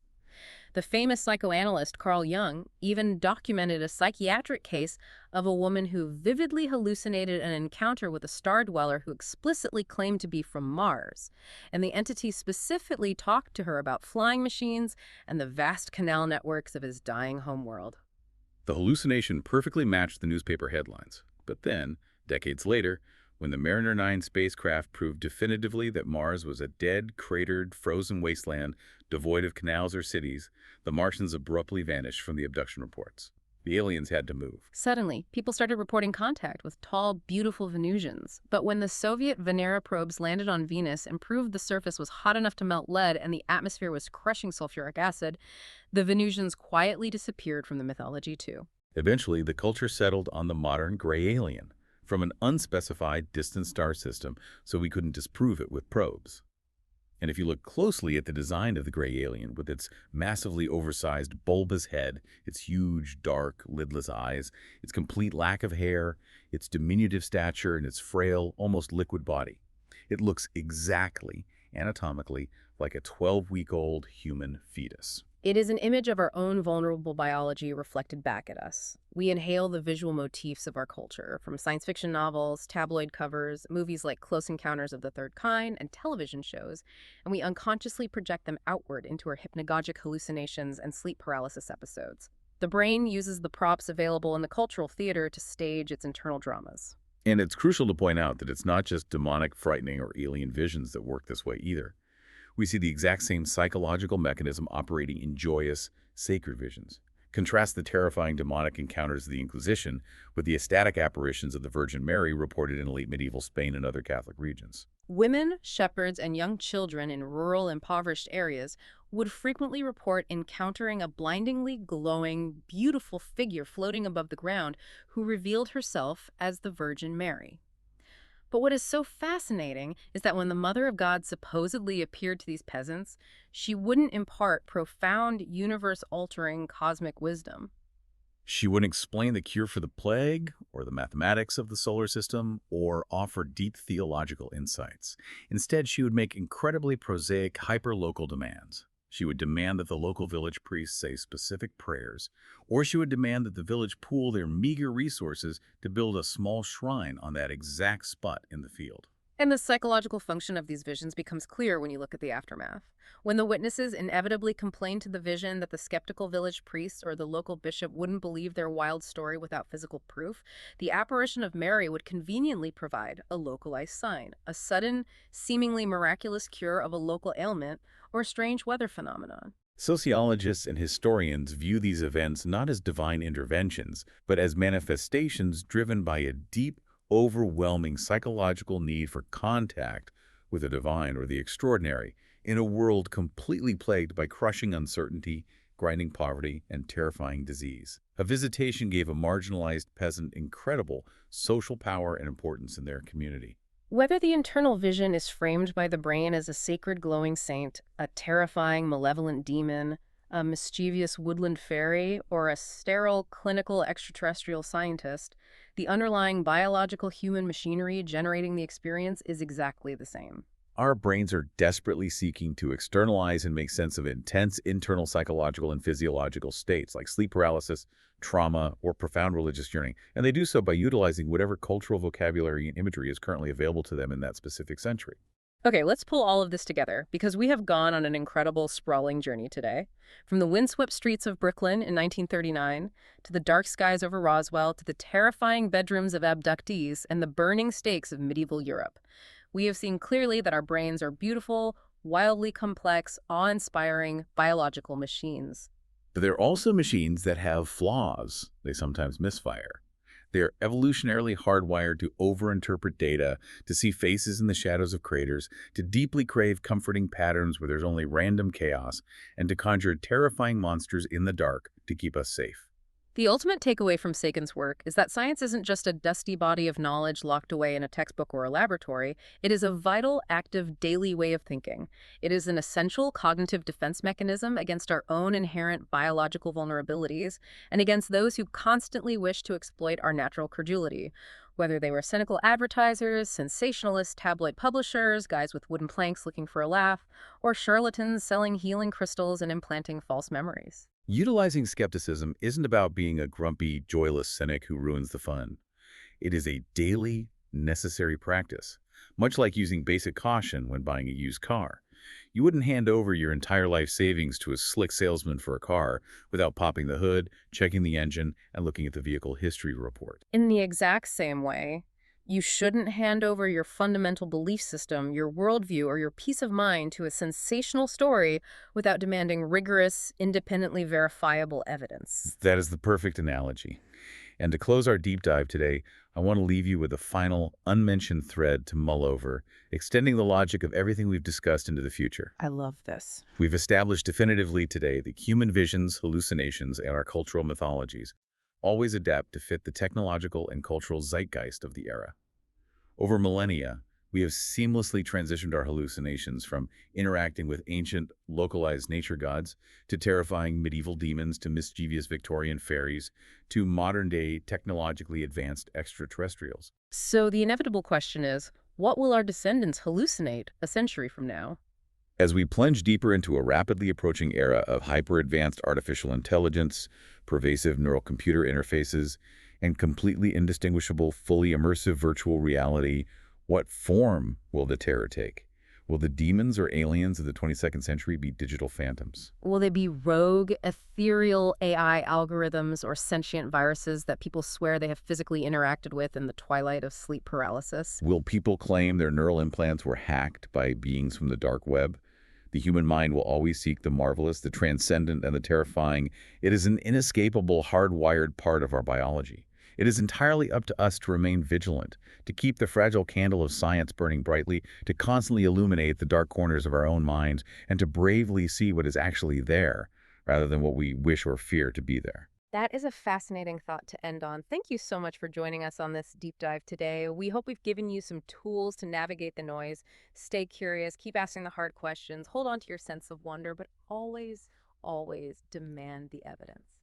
S1: The famous psychoanalyst Carl Jung even documented a psychiatric case of a woman who vividly hallucinated an encounter with a star dweller who explicitly claimed to be from Mars, and the entity specifically talked to her about flying machines and the vast canal networks of his dying homeworld.
S2: The hallucination perfectly matched the newspaper headlines. But then, decades later, when the Mariner 9 spacecraft proved definitively that Mars was a dead, cratered, frozen wasteland devoid of canals or cities, the Martians abruptly vanished from the abduction reports. The aliens had to move.
S1: Suddenly, people started reporting contact with tall, beautiful Venusians. But when the Soviet Venera probes landed on Venus and proved the surface was hot enough to melt lead and the atmosphere was crushing sulfuric acid, the Venusians quietly disappeared from the mythology too.
S2: Eventually, the culture settled on the modern gray alien, from an unspecified distant star system, so we couldn't disprove it with probes. And if you look closely at the design of the gray alien, with its massively oversized bulbous head, its huge, dark, lidless eyes, its complete lack of hair, its diminutive stature, and its frail, almost liquid body, it looks exactly, anatomically, like a 12-week-old human fetus.
S1: It is an image of our own vulnerable biology reflected back at us. We inhale the visual motifs of our culture, from science fiction novels, tabloid covers, movies like Close Encounters of the Third Kind, and television shows, and we unconsciously project them outward into our hypnagogic hallucinations and sleep paralysis episodes. The brain uses the props available in the cultural theater to stage its internal dramas.
S2: And it's crucial to point out that it's not just demonic, frightening, or alien visions that work this way either. We see the exact same psychological mechanism operating in joyous, sacred visions. Contrast the terrifying demonic encounters of the Inquisition with the ecstatic apparitions of the Virgin Mary reported in late medieval Spain and other Catholic regions.
S1: Women, shepherds, and young children in rural, impoverished areas would frequently report encountering a blindingly glowing, beautiful figure floating above the ground who revealed herself as the Virgin Mary. But what is so fascinating is that when the Mother of God supposedly appeared to these peasants, she wouldn't impart profound, universe-altering cosmic wisdom.
S2: She wouldn't explain the cure for the plague, or the mathematics of the solar system, or offer deep theological insights. Instead, she would make incredibly prosaic, hyper-local demands. She would demand that the local village priests say specific prayers, or she would demand that the village pool their meager resources to build a small shrine on that exact spot in the field.
S1: And the psychological function of these visions becomes clear when you look at the aftermath. When the witnesses inevitably complained to the vision that the skeptical village priest or the local bishop wouldn't believe their wild story without physical proof, the apparition of Mary would conveniently provide a localized sign, a sudden, seemingly miraculous cure of a local ailment or strange weather phenomenon.
S2: Sociologists and historians view these events not as divine interventions, but as manifestations driven by a deep, overwhelming psychological need for contact with the divine or the extraordinary in a world completely plagued by crushing uncertainty, grinding poverty, and terrifying disease. A visitation gave a marginalized peasant incredible social power and importance in their community.
S1: Whether the internal vision is framed by the brain as a sacred glowing saint, a terrifying malevolent demon, a mischievous woodland fairy, or a sterile clinical extraterrestrial scientist, the underlying biological human machinery generating the experience is exactly the same.
S2: Our brains are desperately seeking to externalize and make sense of intense internal psychological and physiological states like sleep paralysis, trauma, or profound religious yearning, and they do so by utilizing whatever cultural vocabulary and imagery is currently available to them in that specific century.
S1: Okay, let's pull all of this together because we have gone on an incredible sprawling journey today. From the windswept streets of Brooklyn in 1939, to the dark skies over Roswell, to the terrifying bedrooms of abductees and the burning stakes of medieval Europe. We have seen clearly that our brains are beautiful, wildly complex, awe-inspiring biological machines.
S2: But they're also machines that have flaws. They sometimes misfire. They're evolutionarily hardwired to overinterpret data, to see faces in the shadows of craters, to deeply crave comforting patterns where there's only random chaos, and to conjure terrifying monsters in the dark to keep us safe.
S1: The ultimate takeaway from Sagan's work is that science isn't just a dusty body of knowledge locked away in a textbook or a laboratory. It is a vital, active, daily way of thinking. It is an essential cognitive defense mechanism against our own inherent biological vulnerabilities and against those who constantly wish to exploit our natural credulity. Whether they were cynical advertisers, sensationalist tabloid publishers, guys with wooden planks looking for a laugh, or charlatans selling healing crystals and implanting false memories.
S2: Utilizing skepticism isn't about being a grumpy, joyless cynic who ruins the fun. It is a daily, necessary practice, much like using basic caution when buying a used car. You wouldn't hand over your entire life savings to a slick salesman for a car without popping the hood, checking the engine, and looking at the vehicle history report.
S1: In the exact same way, you shouldn't hand over your fundamental belief system, your worldview, or your peace of mind to a sensational story without demanding rigorous, independently verifiable evidence.
S2: That is the perfect analogy. And to close our deep dive today, I want to leave you with a final, unmentioned thread to mull over, extending the logic of everything we've discussed into the future.
S1: I love this.
S2: We've established definitively today that human visions, hallucinations, and our cultural mythologies always adapt to fit the technological and cultural zeitgeist of the era. Over millennia, we have seamlessly transitioned our hallucinations from interacting with ancient, localized nature gods to terrifying medieval demons to mischievous Victorian fairies to modern-day technologically advanced extraterrestrials.
S1: So the inevitable question is, what will our descendants hallucinate a century from now?
S2: As we plunge deeper into a rapidly approaching era of hyper-advanced artificial intelligence, pervasive neural computer interfaces, and completely indistinguishable, fully immersive virtual reality, what form will the terror take? Will the demons or aliens of the 22nd century be digital phantoms?
S1: Will they be rogue, ethereal AI algorithms or sentient viruses that people swear they have physically interacted with in the twilight of sleep paralysis?
S2: Will people claim their neural implants were hacked by beings from the dark web? The human mind will always seek the marvelous, the transcendent, and the terrifying. It is an inescapable, hardwired part of our biology. It is entirely up to us to remain vigilant, to keep the fragile candle of science burning brightly, to constantly illuminate the dark corners of our own minds, and to bravely see what is actually there, rather than what we wish or fear to be there.
S1: That is a fascinating thought to end on. Thank you so much for joining us on this deep dive today. We hope we've given you some tools to navigate the noise. Stay curious, keep asking the hard questions, hold on to your sense of wonder, but always, always demand the evidence.